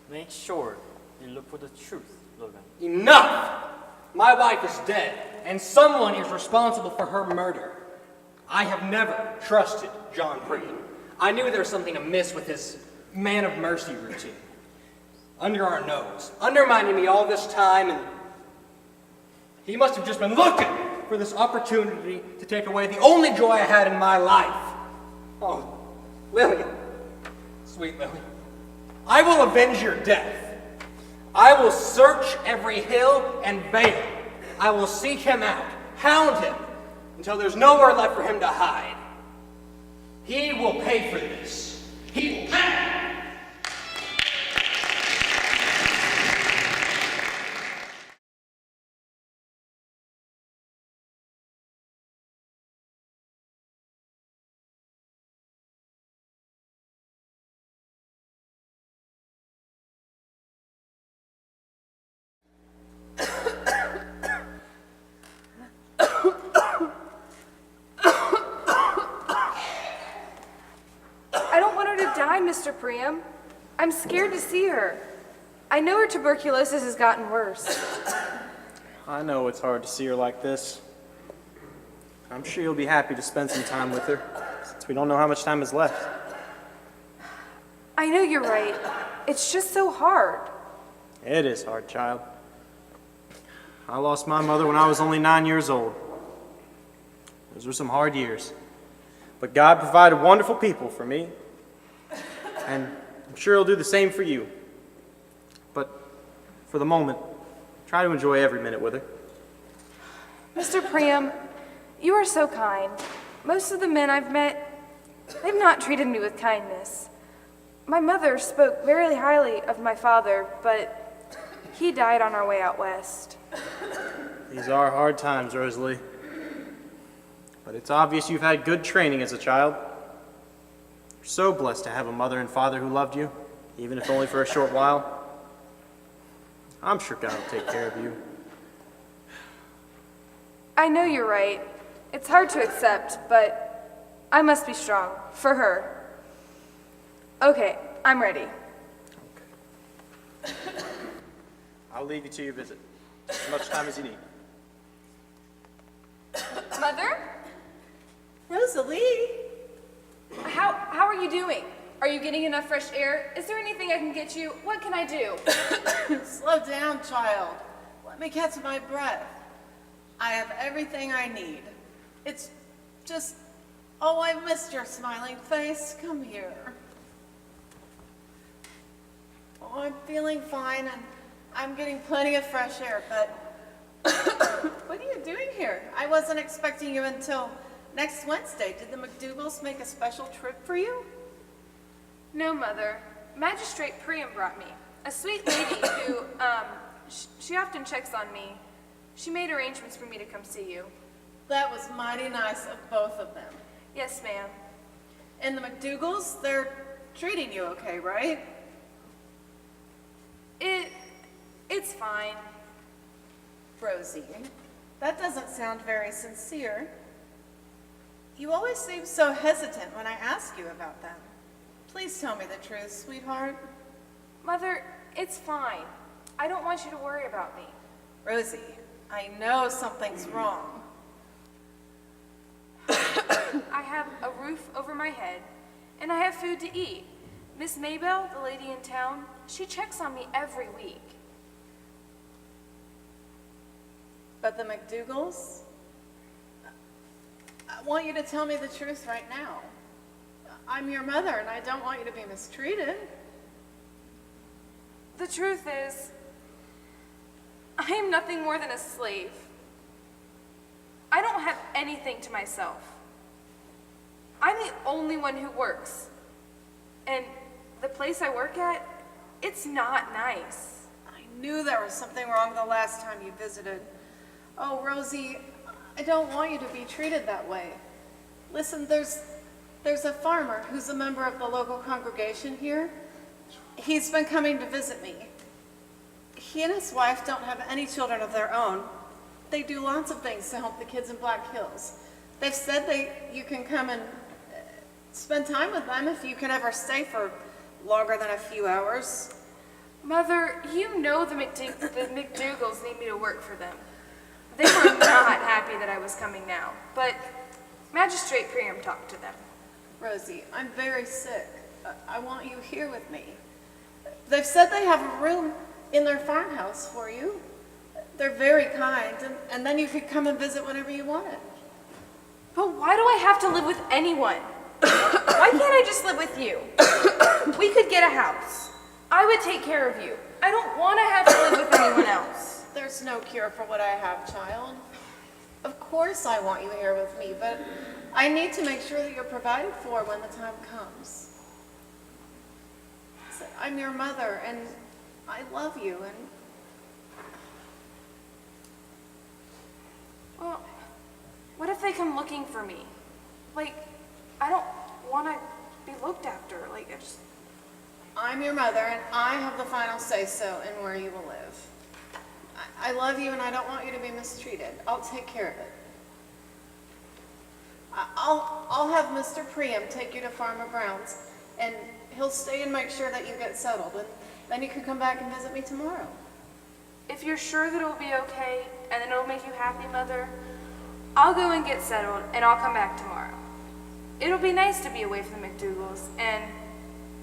Make sure you look for the truth, Logan. Enough! My wife is dead, and someone is responsible for her murder. I have never trusted John Priam. I knew there was something amiss with his man of mercy routine. Under our nose, undermining me all this time, and he must have just been looking for this opportunity to take away the only joy I had in my life. Oh, Lillian, sweet Lillian, I will avenge your death. I will search every hill and vale. I will seek him out, hound him, until there's nowhere left for him to hide. He will pay for this. He will pay. Mr. Priam. I'm scared to see her. I know her tuberculosis has gotten worse. I know it's hard to see her like this. I'm sure you'll be happy to spend some time with her, since we don't know how much time is left. I know you're right. It's just so hard. It is hard, child. I lost my mother when I was only 9 years old. Those were some hard years. But God provided wonderful people for me. And I'm sure He'll do the same for you. But for the moment, try to enjoy every minute with her. Mr. Priam, you are so kind. Most of the men I've met, they've not treated me with kindness. My mother spoke very highly of my father, but he died on our way out west. These are hard times, Rosalie. But it's obvious you've had good training as a child. You're so blessed to have a mother and father who loved you, even if only for a short while. I'm sure God will take care of you. I know you're right. It's hard to accept, but I must be strong for her. Okay, I'm ready. I'll leave you to your visit. As much time as you need. Mother? Rosalie? How are you doing? Are you getting enough fresh air? Is there anything I can get you? What can I do? Slow down, child. Let me catch my breath. I have everything I need. It's just, oh, I missed your smiling face. Come here. Oh, I'm feeling fine and I'm getting plenty of fresh air, but what are you doing here? I wasn't expecting you until next Wednesday. Did the McDougals make a special trip for you? No, Mother. Magistrate Priam brought me. A sweet lady who, she often checks on me. She made arrangements for me to come see you. That was mighty nice of both of them. Yes, ma'am. And the McDougals, they're treating you okay, right? It's fine. Rosie, that doesn't sound very sincere. You always seem so hesitant when I ask you about them. Please tell me the truth, sweetheart. Mother, it's fine. I don't want you to worry about me. Rosie, I know something's wrong. I have a roof over my head, and I have food to eat. Miss Maybell, the lady in town, she checks on me every week. But the McDougals? I want you to tell me the truth right now. I'm your mother, and I don't want you to be mistreated. The truth is, I am nothing more than a slave. I don't have anything to myself. I'm the only one who works. And the place I work at, it's not nice. I knew there was something wrong the last time you visited. Oh, Rosie, I don't want you to be treated that way. Listen, there's a farmer who's a member of the local congregation here. He's been coming to visit me. He and his wife don't have any children of their own. They do lots of things to help the kids in Black Hills. They've said you can come and spend time with them if you can ever stay for longer than a few hours. Mother, you know the McDougals need me to work for them. They were not happy that I was coming now, but Magistrate Priam talked to them. Rosie, I'm very sick. I want you here with me. They've said they have a room in their farmhouse for you. They're very kind, and then you could come and visit whenever you wanted. But why do I have to live with anyone? Why can't I just live with you? We could get a house. I would take care of you. I don't want to have to live with anyone else. There's no cure for what I have, child. Of course I want you here with me, but I need to make sure that you're provided for when the time comes. I'm your mother, and I love you, and... Well, what if they come looking for me? Like, I don't want to be looked after. Like, I'm your mother, and I have the final say-so in where you will live. I love you, and I don't want you to be mistreated. I'll take care of it. I'll have Mr. Priam take you to Farmer Brown's, and He'll stay and make sure that you get settled, and then you can come back and visit me tomorrow. If you're sure that it'll be okay and that it'll make you happy, Mother, I'll go and get settled and I'll come back tomorrow. It'll be nice to be away from the McDougalls, and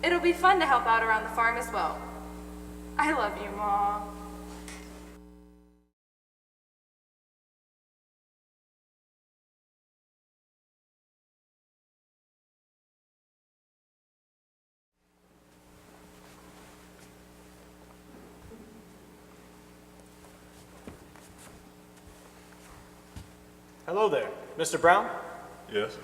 it'll be fun to help out around the farm as well. I love you, Ma. Hello there, Mr. Brown. Yes?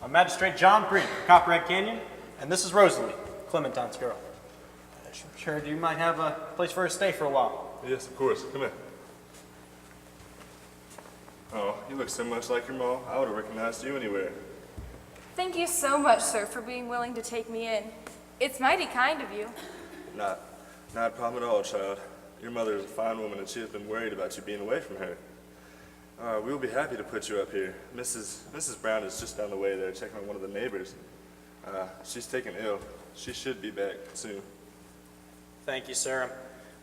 I'm Magistrate John Green from Copperhead Canyon, and this is Rosalie, Clementine's girl. I'm sure you might have a place for her to stay for a while. Yes, of course. Come here. Oh, you look so much like your mom. I would have recognized you anywhere. Thank you so much, sir, for being willing to take me in. It's mighty kind of you. Not a problem at all, child. Your mother is a fine woman, and she has been worried about you being away from her. We'll be happy to put you up here. Mrs. Brown is just down the way there checking on one of the neighbors. She's taken ill. She should be back soon. Thank you, sir. I'm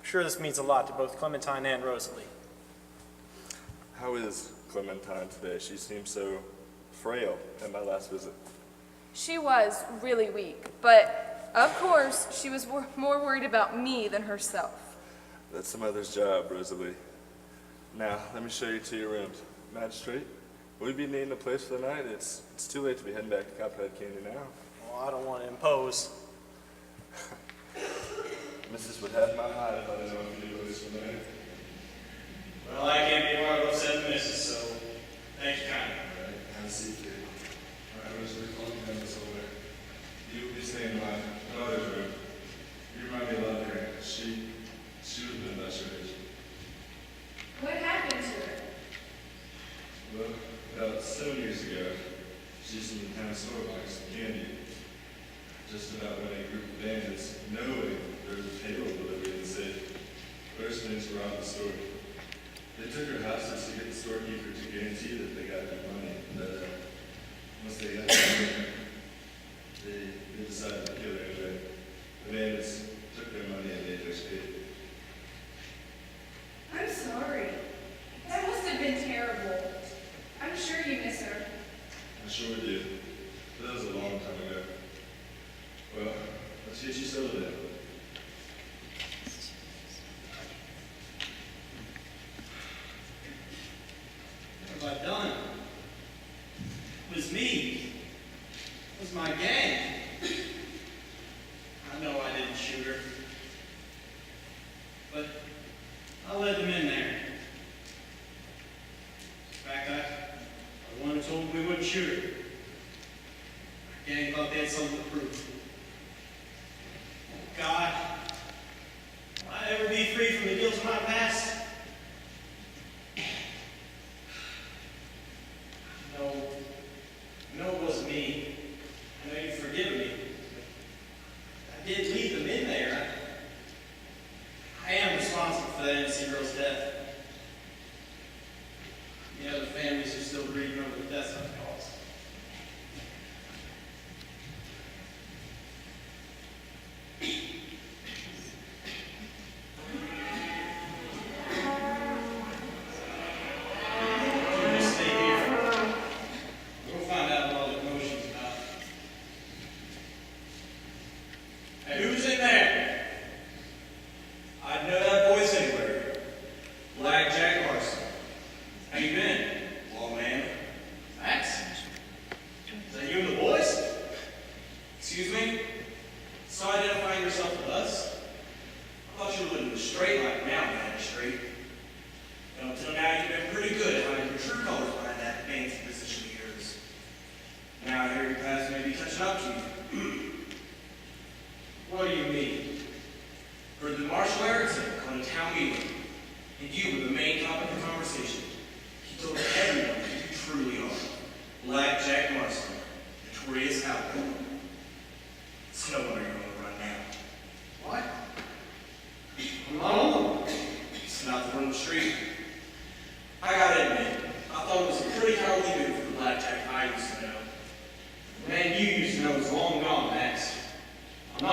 sure this means a lot to both Clementine and Rosalie. How is Clementine today? She seemed so frail at my last visit. She was really weak, but of course, she was more worried about me than herself. That's some other's job, Rosalie. Now, let me show you to your rooms. Magistrate, will you be needing a place for the night? It's too late to be heading back to Copperhead Canyon now. Well, I don't want to impose. Missus would have my hide if I didn't know if you knew this for the night. Well, I can't be more upset than Mrs., so thank you kindly. All right, have a seat, kid. All right, Rosalie, call me down this over. You will be staying in my daughter's room. You remind me a lot of her. She would have been about your age. What happened to her? Well, about 7 years ago, she used to town store buying some candy. Just about when a group of bandits, knowing there was a payroll delivery in the city, first things to rob the store. They took her hostage to get the storekeeper to guarantee that they got their money. But once they got their money, they decided to kill her anyway. The bandits took their money and they escaped. I'm sorry. That must have been terrible. I'm sure you miss her. I sure did. But that was a long time ago. Well, let's get you settled in. What have I done? It was me. It was my gang. I know I didn't shoot her. But I led them in there. In fact, I the one who told them we wouldn't shoot her. Our gang thought they had something to prove. Oh, God. Will I ever be free from the guilt of my past? No, it wasn't me. I know you've forgiven me. I did leave them in there. I am responsible for that innocent girl's death. The other families are still grieving over the deaths I've caused. Just stay here. We'll find out what all the commotion's about. Hey, who's in there? I'd know that voice anywhere. Black Jack Larson. How you been, long man? Max? Is that you and the boys? Excuse me? So identifying yourself with us? I thought you were living straight like now, magistrate. Until now, you've been pretty good at hiding your true colors behind that fancy position of yours. Now I hear your past may be catching up to you. What do you mean? Heard that Marshal Erickson on a town meeting, and you were the main topic of conversation. He told everyone who you truly are. Black Jack Marston, notorious outlaw. It's no wonder you're on the run now. What? I'm not on the run. It's not the run the street. I gotta admit, I thought it was a pretty cowardly move for the Black Jack I used to know. The man you used to know is long gone, Max. I'm not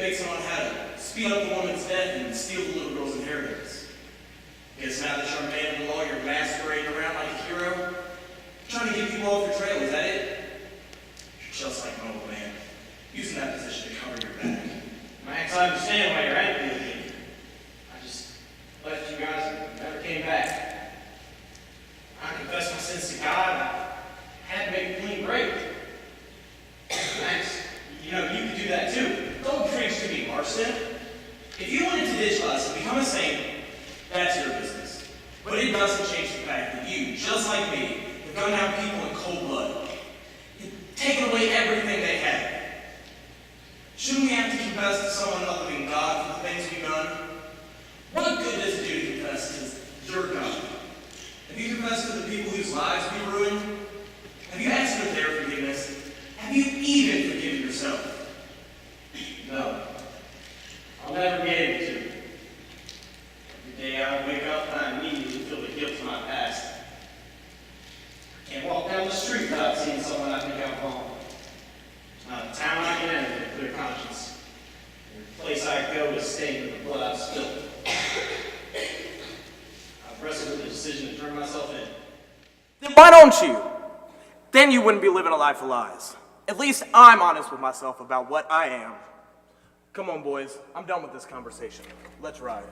educate someone how to speed up the woman's death and steal the little girl's inheritance. Guess now that you're a man of the law, you're masquerading around like a hero? Trying to get people off your trail, is that it? You're just like an old man, using that position to cover your back. Max, I understand why you're angry with me. I just left you guys and never came back. I confessed my sins to God. I had to make a clean break. Max, you know, you could do that too. Don't preach to me, Marston. If you wanted to ditch us and become a saint, that's your business. But it doesn't change the fact that you, just like me, have gone down people in cold blood. You've taken away everything they had. Shouldn't we have to confess to someone other than God for the things we've done? What good does it do to confess to your God? Have you confessed to the people whose lives we ruined? Have you asked for their forgiveness? Have you even forgiven yourself? No. I'll never be able to. Every day I wake up and I immediately feel the guilt of my past. I can't walk down the street without seeing someone I think I've wronged. There's not a town I can enter with a clear conscience. Every place I go is stained with the blood I've spilled. I've wrestled with the decision to turn myself in. Then why don't you? Then you wouldn't be living a life of lies. At least I'm honest with myself about what I am. Come on, boys. I'm done with this conversation. Let's ride.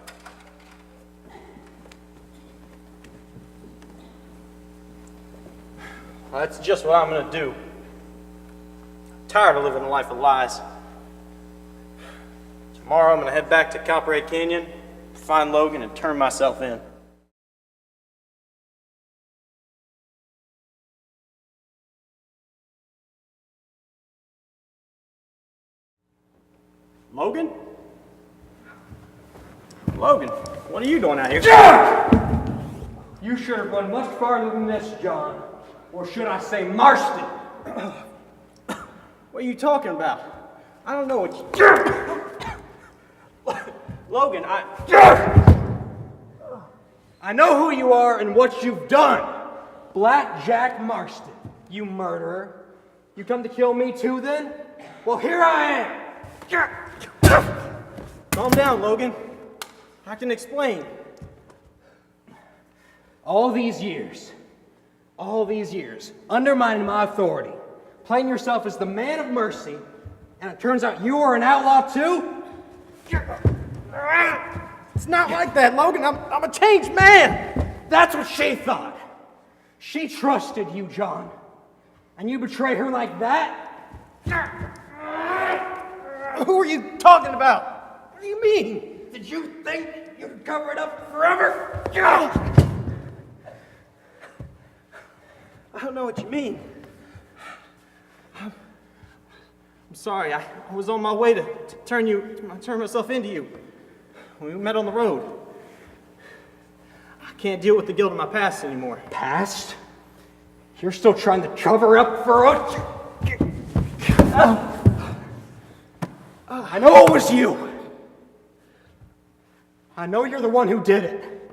That's just what I'm going to do. I'm tired of living a life of lies. Tomorrow I'm going to head back to Copperhead Canyon, find Logan, and turn myself in. Logan? Logan, what are you doing out here? You should have gone much farther than this, John. Or should I say Marston? What are you talking about? I don't know what you... Logan, I know who you are and what you've done. Black Jack Marston, you murderer. You come to kill me too, then? Well, here I am. Calm down, Logan. I can explain. All these years, undermining my authority, playing yourself as the man of mercy, and it turns out you are an outlaw too? It's not like that, Logan. I'm a changed man. That's what she thought. She trusted you, John. And you betray her like that? Who are you talking about? What do you mean? Did you think you could cover it up forever? I don't know what you mean. I'm sorry. I was on my way to turn myself into you. We met on the road. I can't deal with the guilt of my past anymore. Past? You're still trying to cover up for us? I know it was you. I know you're the one who did it.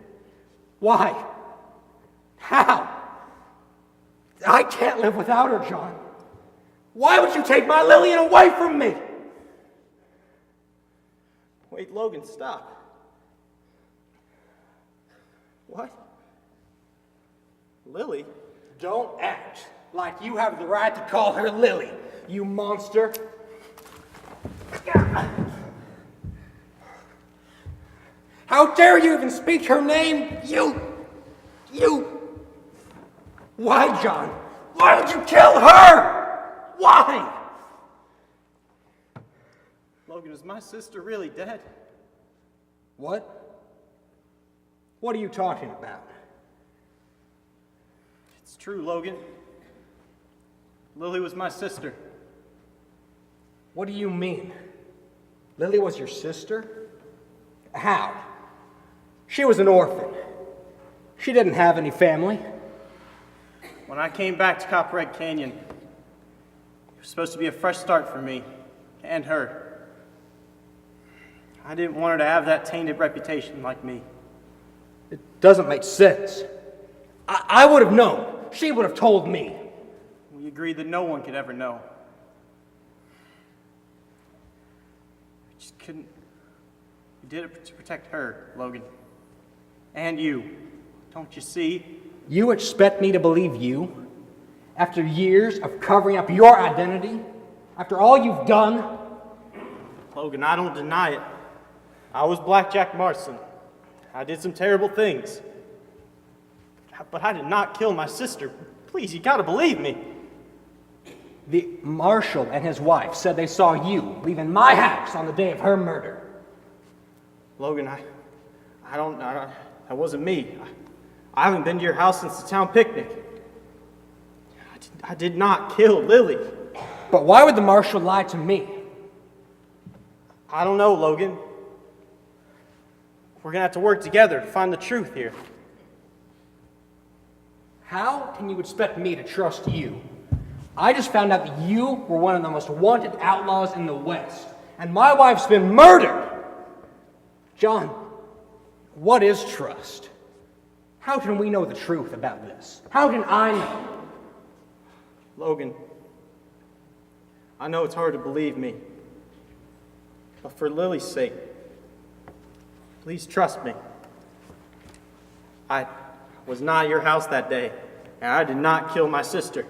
Why? How? I can't live without her, John. Why would you take my Lillian away from me? Wait, Logan, stop. What? Lily? Don't act like you have the right to call her Lily, you monster. How dare you even speak her name? You! Why, John? Why would you kill her? Why? Logan, is my sister really dead? What? What are you talking about? It's true, Logan. Lily was my sister. What do you mean? Lily was your sister? How? She was an orphan. She didn't have any family. When I came back to Copperhead Canyon, it was supposed to be a fresh start for me and her. I didn't want her to have that tainted reputation like me. It doesn't make sense. I would have known. She would have told me. We agreed that no one could ever know. But you just couldn't. You did it to protect her, Logan. And you. Don't you see? You expect me to believe you? After years of covering up your identity? After all you've done? Logan, I don't deny it. I was Blackjack Marston. I did some terrible things. But I did not kill my sister. Please, you gotta believe me. The marshal and his wife said they saw you leaving my house on the day of her murder. Logan, that wasn't me. I haven't been to your house since the town picnic. I did not kill Lily. But why would the marshal lie to me? I don't know, Logan. We're gonna have to work together to find the truth here. How can you expect me to trust you? I just found out that you were one of the most wanted outlaws in the West, and my wife's been murdered. John, what is trust? How can we know the truth about this? How can I know? Logan, I know it's hard to believe me, but for Lily's sake, please trust me. I was not at your house that day, and I did not kill my sister.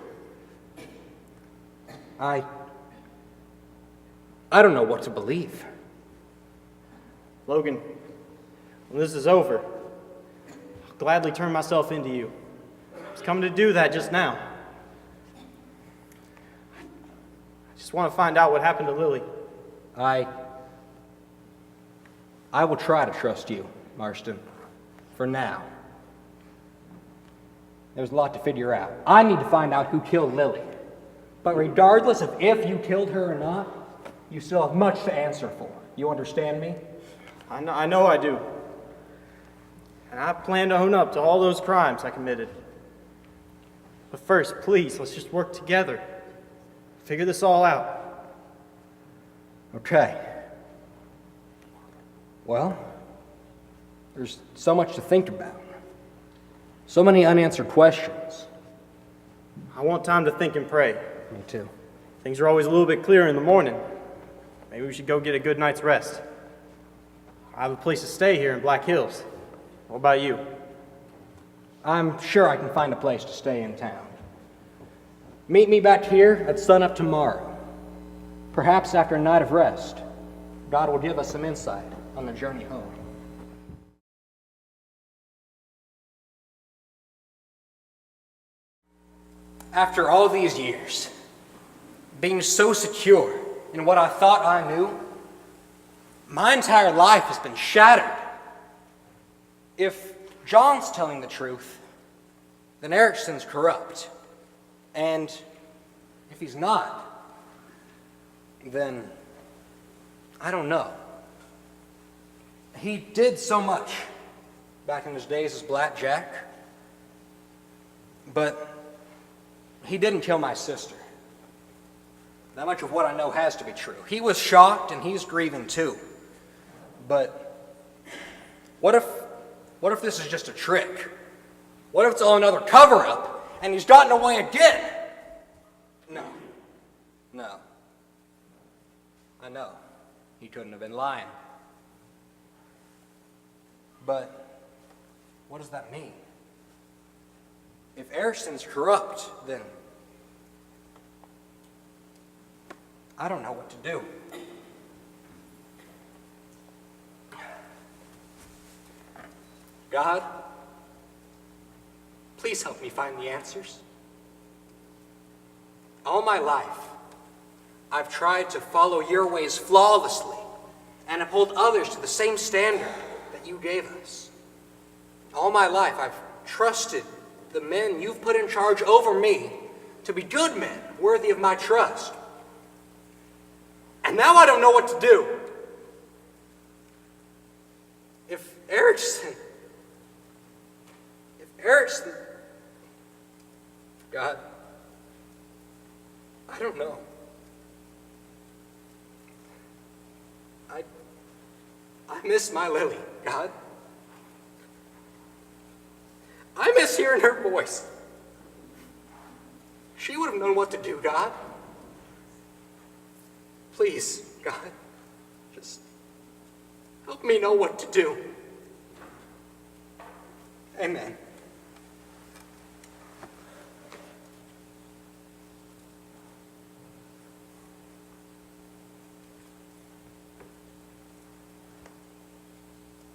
I don't know what to believe. Logan, when this is over, I'll gladly turn myself into you. I was coming to do that just now. I just want to find out what happened to Lily. I will try to trust you, Marston, for now. There's a lot to figure out. I need to find out who killed Lily. But regardless of if you killed her or not, you still have much to answer for. You understand me? I know I do. And I plan to own up to all those crimes I committed. But first, please, let's just work together. Figure this all out. Okay. Well, there's so much to think about. So many unanswered questions. I want time to think and pray. Me too. Things are always a little bit clearer in the morning. Maybe we should go get a good night's rest. I have a place to stay here in Black Hills. What about you? I'm sure I can find a place to stay in town. Meet me back here at sunup tomorrow. Perhaps after a night of rest, God will give us some insight on the journey home. After all these years, being so secure in what I thought I knew, my entire life has been shattered. If John's telling the truth, then Erickson's corrupt. And if he's not, then I don't know. He did so much back in his days as Blackjack, but he didn't kill my sister. That much of what I know has to be true. He was shocked and he's grieving too. But what if this is just a trick? What if it's all another cover-up and he's gotten away again? No. I know. He couldn't have been lying. But what does that mean? If Erickson's corrupt, then I don't know what to do. God, please help me find the answers. All my life, I've tried to follow your ways flawlessly and uphold others to the same standard that you gave us. All my life, I've trusted the men you've put in charge over me to be good men, worthy of my trust. And now I don't know what to do. If Erickson, God, I don't know. I miss my Lily, God. I miss hearing her voice. She would have known what to do, God. Please, God, just Help me know what to do. Amen.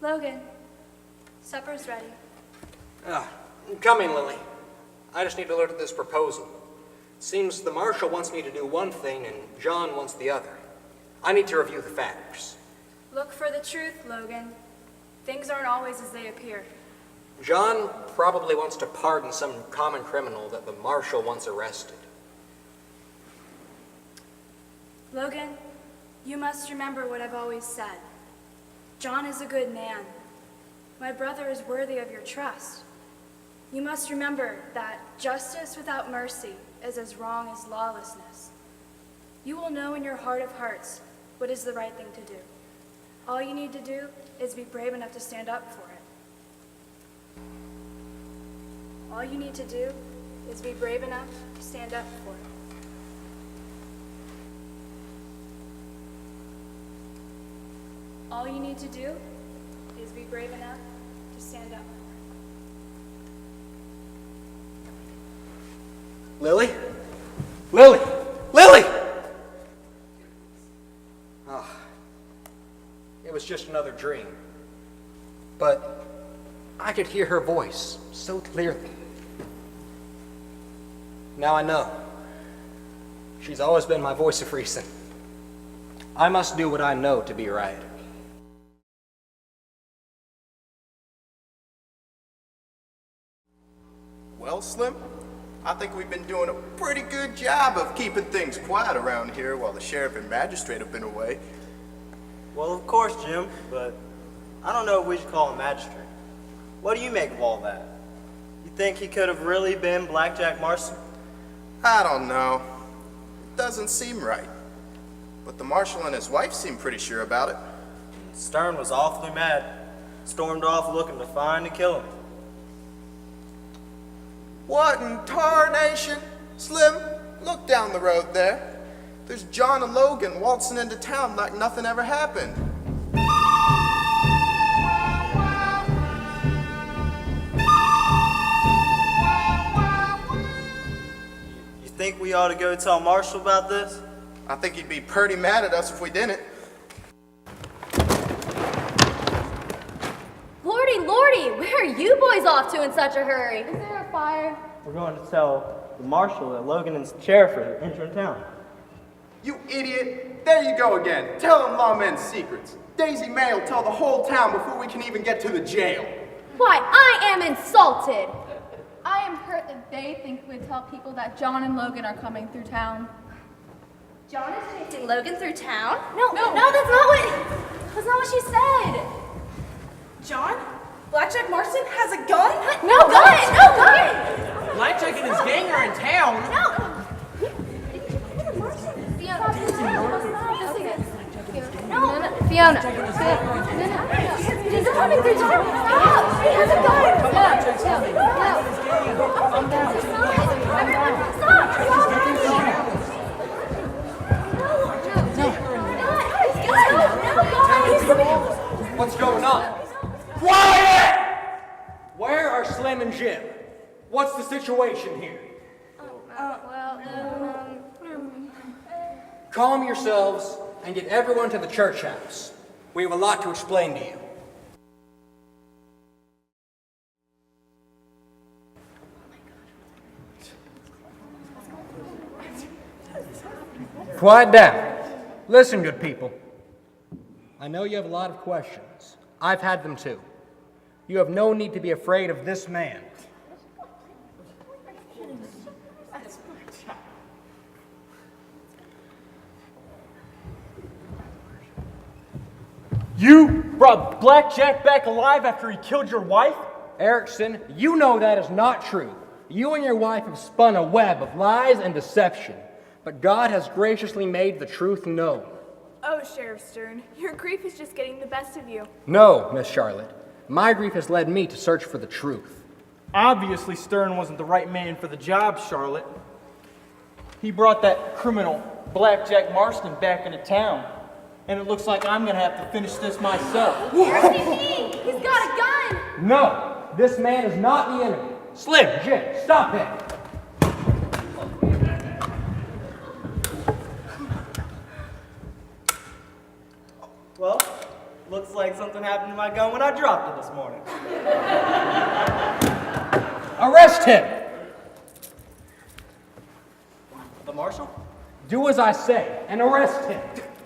Logan, supper's ready. I'm coming, Lily. I just need to look at this proposal. Seems the marshal wants me to do one thing and John wants the other. I need to review the factors. Look for the truth, Logan. Things aren't always as they appear. John probably wants to pardon some common criminal that the marshal once arrested. Logan, you must remember what I've always said. John is a good man. My brother is worthy of your trust. You must remember that justice without mercy is as wrong as lawlessness. You will know in your heart of hearts what is the right thing to do. All you need to do is be brave enough to stand up for it. All you need to do is be brave enough to stand up for it. All you need to do is be brave enough to stand up. Lily? Lily! Lily! Oh, it was just another dream. But I could hear her voice so clearly. Now I know. She's always been my voice of reason. I must do what I know to be right. Well, Slim, I think we've been doing a pretty good job of keeping things quiet around here while the sheriff and magistrate have been away. Well, of course, Jim, but I don't know if we should call him magistrate. What do you make of all that? You think he could have really been Blackjack Marston? I don't know. It doesn't seem right. But the marshal and his wife seem pretty sure about it. Stern was awfully mad. Stormed off looking to find and kill him. What in tarnation? Slim, look down the road there. There's John and Logan waltzing into town like nothing ever happened. You think we ought to go tell Marshall about this? I think he'd be pretty mad at us if we didn't. Lordy, Lordy, where are you boys off to in such a hurry? Is there a fire? We're going to tell the marshal that Logan and the sheriff are entering town. You idiot! There you go again, telling lawmen's secrets. Daisy May will tell the whole town before we can even get to the jail. Why, I am insulted. I am hurt that they think we'd tell people that John and Logan are coming through town. John is chasing Logan through town? No, that's not what she said. John? Blackjack Marston has a gun? No gun! Blackjack and his gang are in town. Fiona. He's coming through town. Stop! He has a gun. Calm down. Everyone, stop! What's going on? Quiet! Where are Slim and Jim? What's the situation here? Calm yourselves and get everyone to the church house. We have a lot to explain to you. Quiet down. Listen, good people. I know you have a lot of questions. I've had them too. You have no need to be afraid of this man. You brought Blackjack back alive after he killed your wife? Erickson, you know that is not true. You and your wife have spun a web of lies and deception, but God has graciously made the truth known. Oh, Sheriff Stern, your grief is just getting the best of you. No, Miss Charlotte. My grief has led me to search for the truth. Obviously, Stern wasn't the right man for the job, Charlotte. He brought that criminal, Blackjack Marston, back into town. and it looks like I'm gonna have to finish this myself. He's got a gun! No, this man is not the enemy. Slim, Jim, stop him! Well, looks like something happened to my gun when I dropped it this morning. Arrest him! The marshal? Do as I say and arrest him.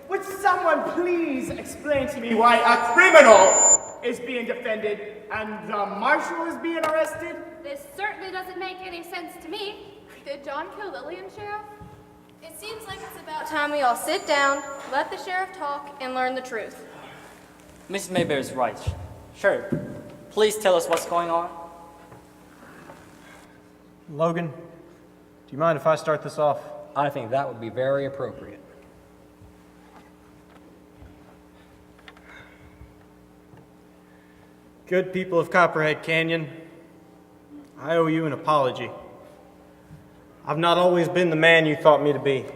Would someone please explain to me why a criminal is being defended and the marshal is being arrested? This certainly doesn't make any sense to me. Did John kill Lillian, Sheriff? It seems like it's about time we all sit down, let the sheriff talk, and learn the truth. Miss Mayberry is right. Sheriff, please tell us what's going on. Logan, do you mind if I start this off? I think that would be very appropriate. Good people of Copperhead Canyon, I owe you an apology. I've not always been the man you thought me to be.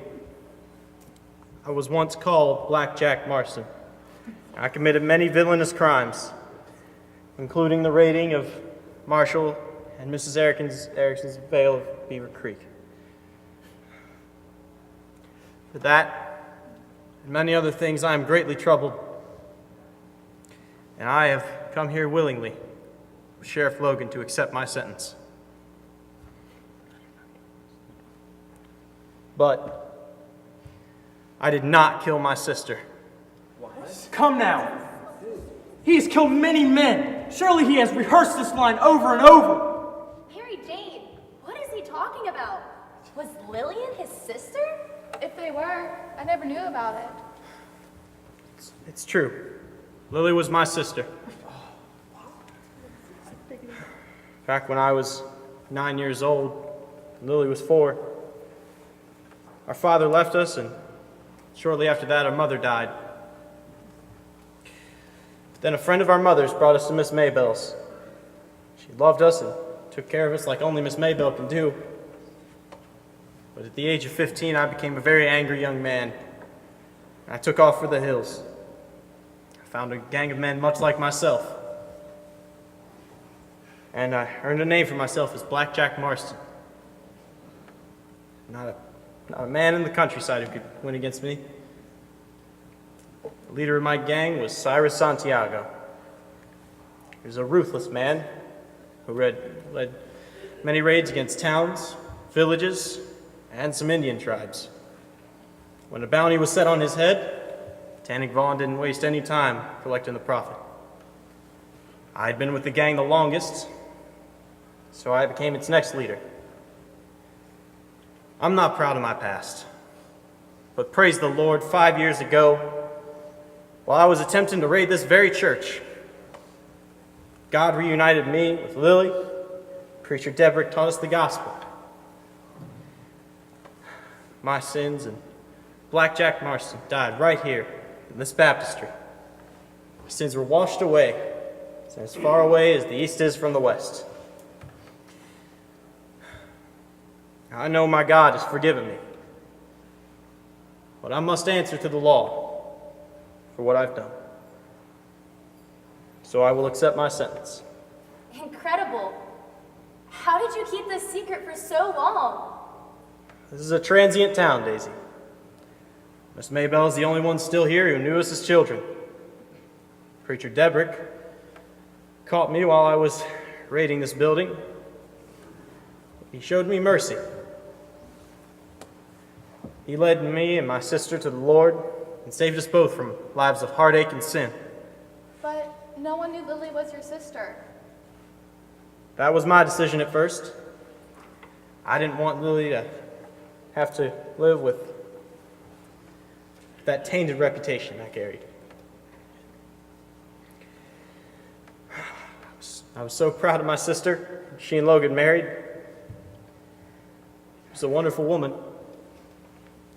I was once called Blackjack Marston. I committed many villainous crimes, including the raiding of Marshall and Mrs. Erickson's Vale of Beaver Creek. For that, and many other things, I am greatly troubled, and I have come here willingly with Sheriff Logan to accept my sentence. But I did not kill my sister. Come now. He has killed many men. Surely he has rehearsed this line over and over. Mary Jane, what is he talking about? Was Lillian his sister? If they were, I never knew about it. It's true. Lily was my sister. Back when I was 9 years old, Lily was 4. Our father left us, and shortly after that, our mother died. But then a friend of our mother's brought us to Miss Maybell's. She loved us and took care of us like only Miss Maybell can do. But at the age of 15, I became a very angry young man. I took off for the hills. I found a gang of men much like myself. And I earned a name for myself as Blackjack Marston. Not a man in the countryside who could win against me. The leader of my gang was Cyrus Santiago. He was a ruthless man who led many raids against towns, villages, and some Indian tribes. When a bounty was set on his head, Tannic Vaughn didn't waste any time collecting the profit. I had been with the gang the longest, so I became its next leader. I'm not proud of my past, but praise the Lord, 5 years ago, while I was attempting to raid this very church, God reunited me with Lily. Preacher Debrick taught us the gospel. My sins and Blackjack Marston died right here in this baptistry. My sins were washed away, as far away as the east is from the west. I know my God has forgiven me, but I must answer to the law for what I've done. So I will accept my sentence. Incredible. How did you keep this secret for so long? This is a transient town, Daisy. Miss Maybell is the only one still here who knew us as children. Preacher Debrick caught me while I was raiding this building. He showed me mercy. He led me and my sister to the Lord and saved us both from lives of heartache and sin. But no one knew Lily was your sister. That was my decision at first. I didn't want Lily to have to live with that tainted reputation I carried. I was so proud of my sister. She and Logan married. She was a wonderful woman.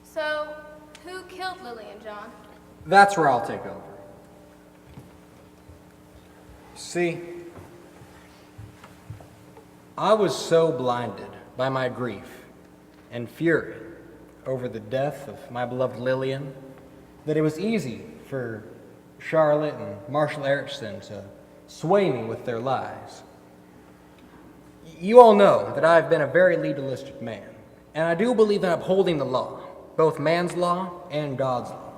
So, who killed Lily and John? That's where I'll take over. See, I was so blinded by my grief and fury over the death of my beloved Lillian that it was easy for Charlotte and Marshall Erickson to sway me with their lies. You all know that I've been a very legalistic man, and I do believe in upholding the law, both man's law and God's law.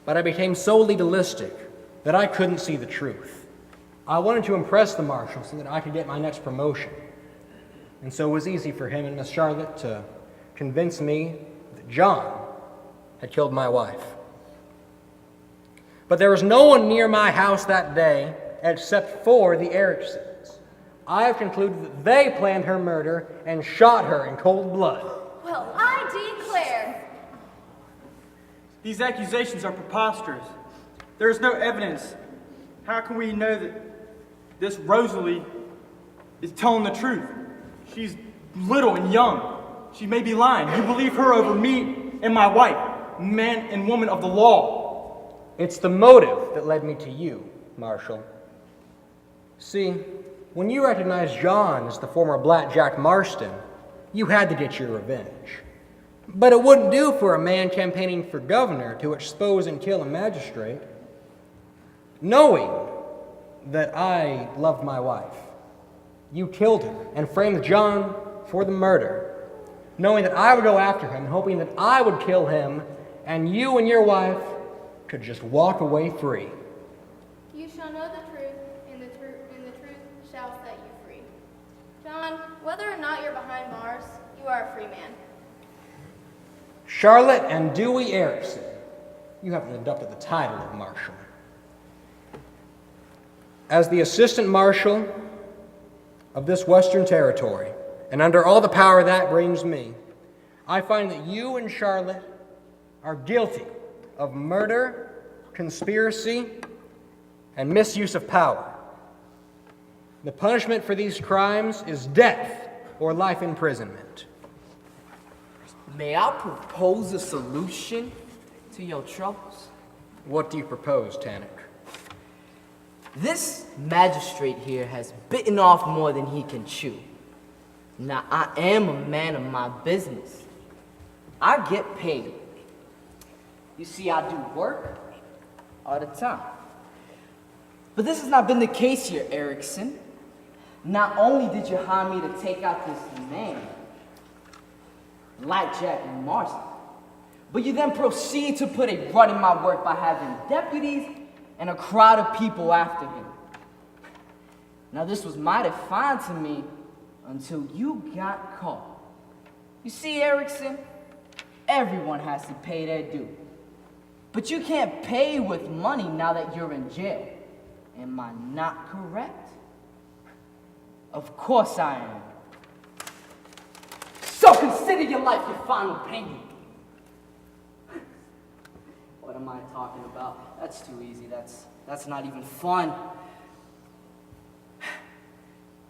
But I became so legalistic that I couldn't see the truth. I wanted to impress the marshal so that I could get my next promotion. And so it was easy for him and Miss Charlotte to convince me that John had killed my wife. But there was no one near my house that day except for the Ericksons. I have concluded that they planned her murder and shot her in cold blood. Well, I declare. These accusations are preposterous. There is no evidence. How can we know that this Rosalie is telling the truth? She's little and young. She may be lying. You believe her over me and my wife, man and woman of the law. It's the motive that led me to you, Marshal. See, when you recognized John as the former Blackjack Marston, you had to get your revenge. But it wouldn't do for a man campaigning for governor to expose and kill a magistrate. Knowing that I loved my wife, you killed her and framed John for the murder, knowing that I would go after him, hoping that I would kill him, and you and your wife could just walk away free. You shall know the truth, and the truth shall set you free. John, whether or not you're behind bars, you are a free man. Charlotte and Dewey Erickson, you haven't adopted the title of marshal. As the assistant marshal of this Western Territory, and under all the power that brings me, I find that you and Charlotte are guilty of murder, conspiracy, and misuse of power. The punishment for these crimes is death or life imprisonment. May I propose a solution to your troubles? What do you propose, Tannic? This magistrate here has bitten off more than he can chew. Now, I am a man of my business. I get paid. You see, I do work all the time. But this has not been the case here, Erickson. Not only did you hire me to take out this man, Blackjack Marston, but you then proceed to put a rut in my work by having deputies and a crowd of people after him. Now, this was mighty fine to me until you got caught. You see, Erickson, everyone has to pay their due. But you can't pay with money now that you're in jail. Am I not correct? Of course I am. So consider your life your final payment. What am I talking about? That's too easy. That's not even fun.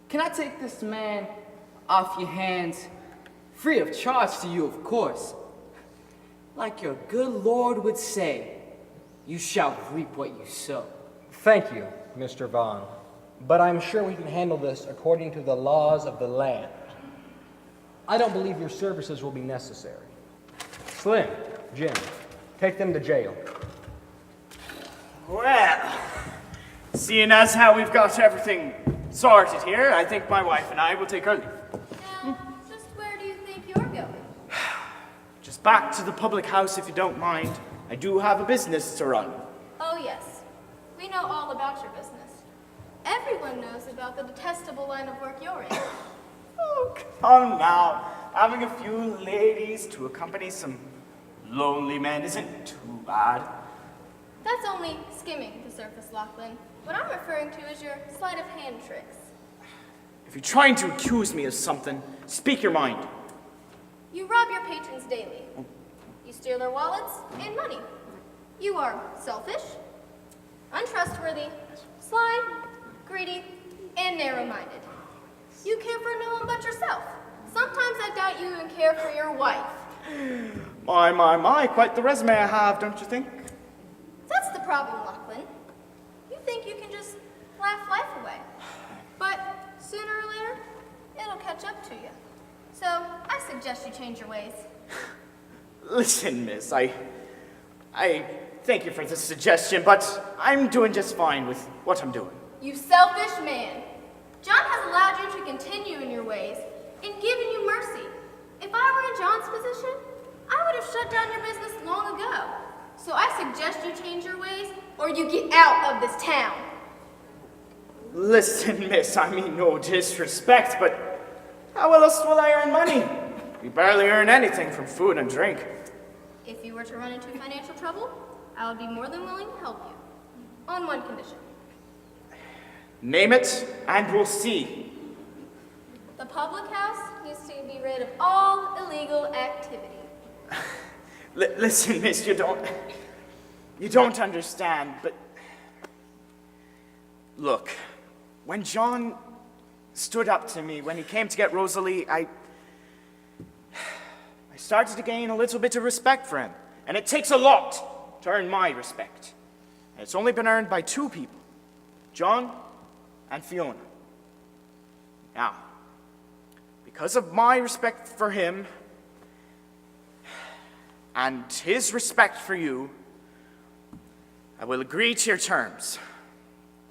Can I take this man off your hands, free of charge to you, of course? Like your good Lord would say, you shall reap what you sow. Thank you, Mr. Vaughn, but I'm sure we can handle this according to the laws of the land. I don't believe your services will be necessary. Slim, Jim, take them to jail. Well, seeing as how we've got everything sorted here, I think my wife and I will take our leave. Now, just where do you think you're going? Just back to the public house if you don't mind. I do have a business to run. Oh, yes. We know all about your business. Everyone knows about the detestable line of work you're in. Oh, come now. Having a few ladies to accompany some lonely men isn't too bad. That's only skimming the surface, Lachlan. What I'm referring to is your sleight of hand tricks. If you're trying to accuse me of something, speak your mind. You rob your patrons daily. You steal their wallets and money. You are selfish, untrustworthy, sly, greedy, and narrow-minded. You care for no one but yourself. Sometimes I doubt you even care for your wife. My, quite the resume I have, don't you think? That's the problem, Lachlan. You think you can just laugh life away. But sooner or later, it'll catch up to you. So I suggest you change your ways. Listen, miss, I thank you for the suggestion, but I'm doing just fine with what I'm doing. You selfish man. John has allowed you to continue in your ways and given you mercy. If I were in John's position, I would have shut down your business long ago. So I suggest you change your ways or you get out of this town. Listen, miss, I mean no disrespect, but how else will I earn money? We barely earn anything from food and drink. If you were to run into financial trouble, I would be more than willing to help you. On one condition. Name it, and we'll see. The public house needs to be rid of all illegal activity. Listen, miss, you don't understand, but look, when John stood up to me, when he came to get Rosalie, I started to gain a little bit of respect for him. And it takes a lot to earn my respect. And it's only been earned by two people, John and Fiona. Now, because of my respect for him and his respect for you, I will agree to your terms.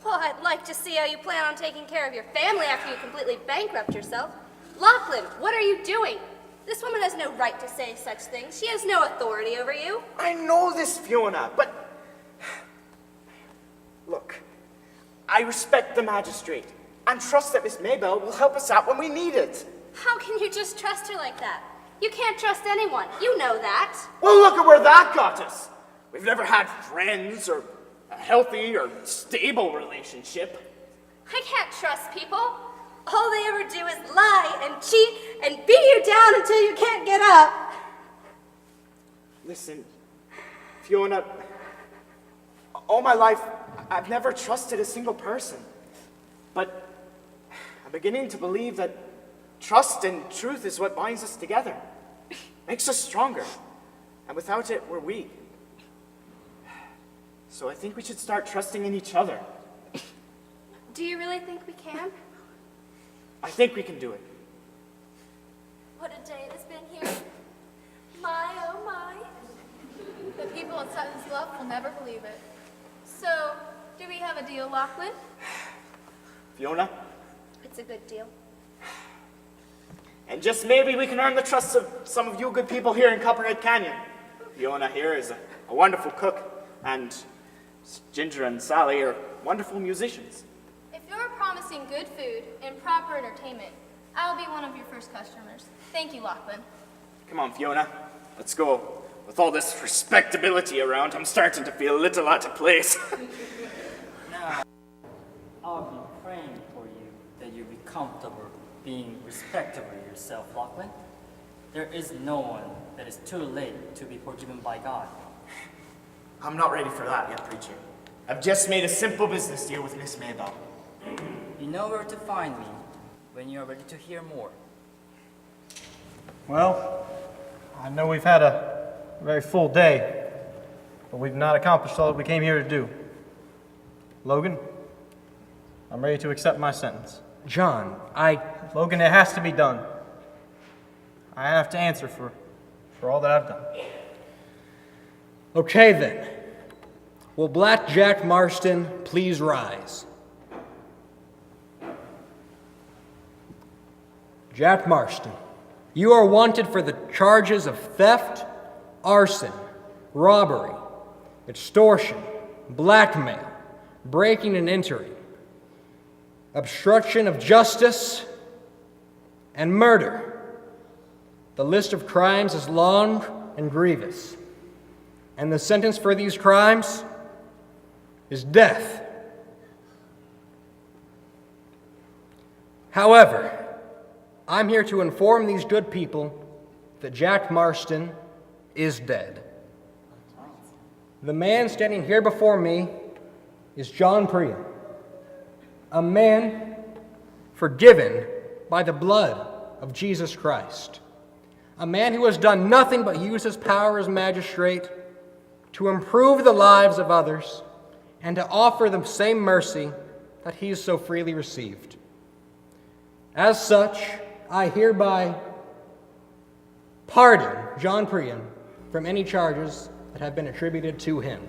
Well, I'd like to see how you plan on taking care of your family after you completely bankrupt yourself. Lachlan, what are you doing? This woman has no right to say such things. She has no authority over you. I know this, Fiona, but look, I respect the magistrate and trust that Miss Maybell will help us out when we need it. How can you just trust her like that? You can't trust anyone. You know that. Well, look at where that got us. We've never had friends or a healthy or stable relationship. I can't trust people. All they ever do is lie and cheat and beat you down until you can't get up. Listen, Fiona, all my life, I've never trusted a single person. But I'm beginning to believe that trust and truth is what binds us together, makes us stronger. And without it, we're weak. So I think we should start trusting in each other. Do you really think we can? I think we can do it. What a day it has been here. My, oh my. The people in Sutton's Bluff will never believe it. So, do we have a deal, Lachlan? Fiona? It's a good deal. And just maybe we can earn the trust of some of you good people here in Copperhead Canyon. Fiona here is a wonderful cook, and Ginger and Sally are wonderful musicians. If you're promising good food and proper entertainment, I'll be one of your first customers. Thank you, Lachlan. Come on, Fiona. Let's go. With all this respectability around, I'm starting to feel a little out of place. Now, I'll be praying for you that you be comfortable being respectable yourself, Lachlan. There is no one that is too late to be forgiven by God. I'm not ready for that yet, preacher. I've just made a simple business deal with Miss Maybell. You know where to find me when you are ready to hear more. Well, I know we've had a very full day, but we've not accomplished all that we came here to do. Logan, I'm ready to accept my sentence. John, Logan, it has to be done. I have to answer for all that I've done. Okay then. Will Black Jack Marston please rise? Jack Marston, you are wanted for the charges of theft, arson, robbery, extortion, blackmail, breaking and entering, obstruction of justice, and murder. The list of crimes is long and grievous, and the sentence for these crimes is death. However, I'm here to inform these good people that Jack Marston is dead. The man standing here before me is John Priam, a man forgiven by the blood of Jesus Christ, a man who has done nothing but use his power as magistrate to improve the lives of others and to offer the same mercy that he's so freely received. As such, I hereby pardon John Priam from any charges that have been attributed to him.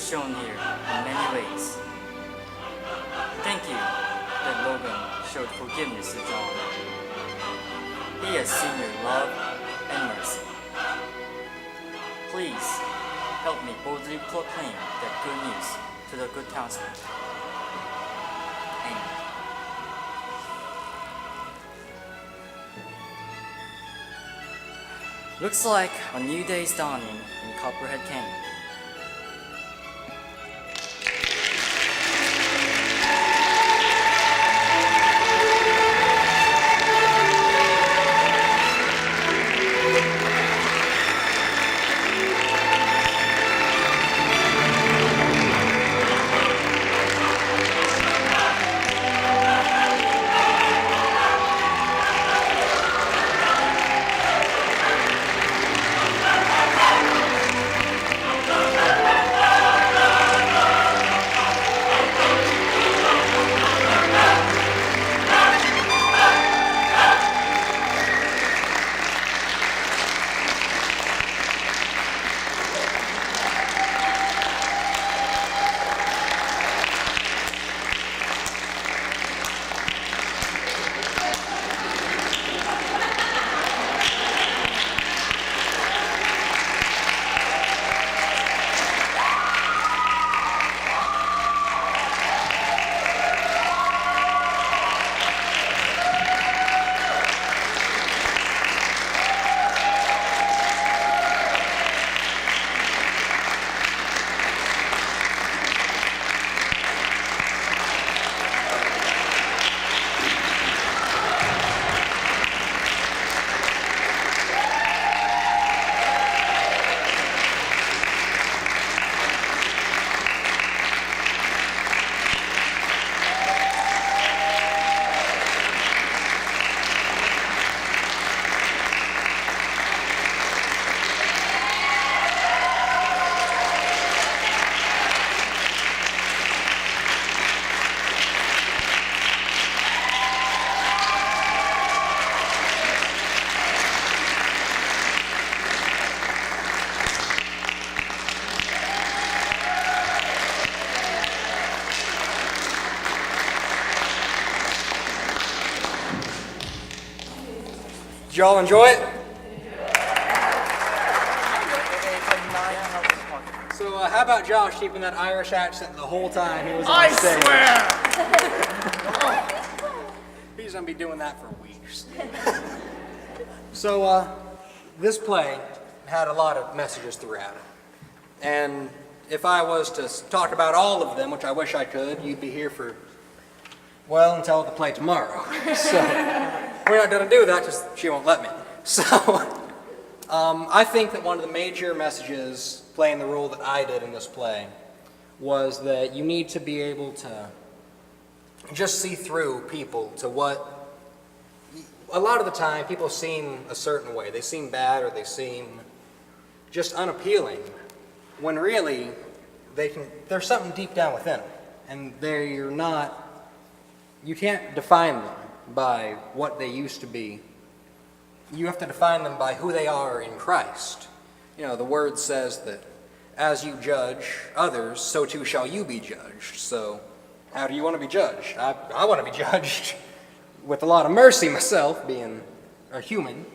shown here in many ways. Thank you that Logan showed forgiveness to John. He has seen your love and mercy. Please help me boldly proclaim that good news to the good townsmen. Amen. Looks like a new day is dawning in Copperhead Canyon. Did y'all enjoy it? So how about Josh keeping that Irish accent the whole time he was on stage? I swear! He's gonna be doing that for weeks. So this play had a lot of messages throughout it. And if I was to talk about all of them, which I wish I could, you'd be here for, well, until the play tomorrow. So we're not going to do that because she won't let me. So I think that one of the major messages playing the role that I did in this play was that you need to be able to just see through people to what, a lot of the time people seem a certain way. They seem bad or they seem just unappealing when really there's something deep down within them. And you can't define them by what they used to be. You have to define them by who they are in Christ. You know, the word says that as you judge others, so too shall you be judged. So how do you want to be judged? I want to be judged with a lot of mercy myself, being a human.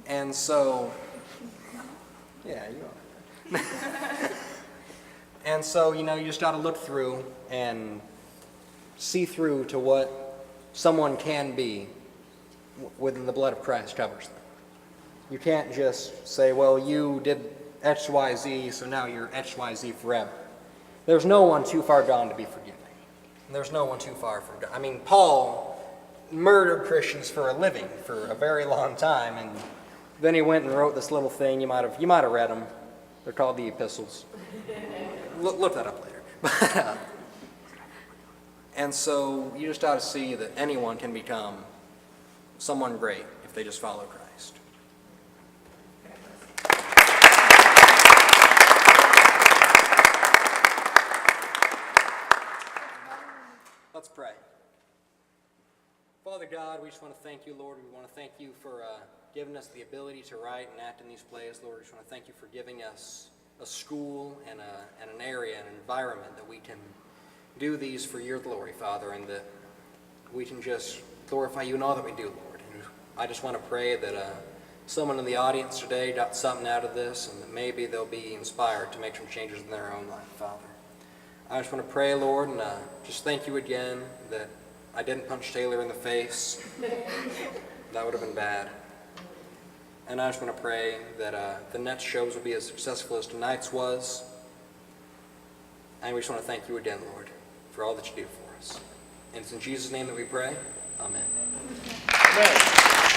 And so, yeah, you are. And so, you know, you just got to look through and see through to what someone can be within the blood of Christ covers them. You can't just say, well, you did X, Y, Z, so now you're X, Y, Z forever. There's no one too far gone to be forgiven. There's no one too far for God. I mean, Paul murdered Christians for a living for a very long time, and then he went and wrote this little thing. You might have read them. They're called the epistles. Look that up later. And so you just ought to see that anyone can become someone great if they just follow Christ. Let's pray. Father God, we just want to thank you, Lord. We want to thank you for giving us the ability to write and act in these plays, Lord. We just want to thank you for giving us a school and an area, an environment that we can do these for your glory, Father, and that we can just glorify you in all that we do, Lord. And I just want to pray that someone in the audience today got something out of this, and that maybe they'll be inspired to make some changes in their own life, Father. I just want to pray, Lord, and just thank you again that I didn't punch Taylor in the face. That would have been bad. And I just want to pray that the next shows will be as successful as tonight's was. And we just want to thank you again, Lord, for all that you do for us. And it's in Jesus' name that we pray. Amen. Amen.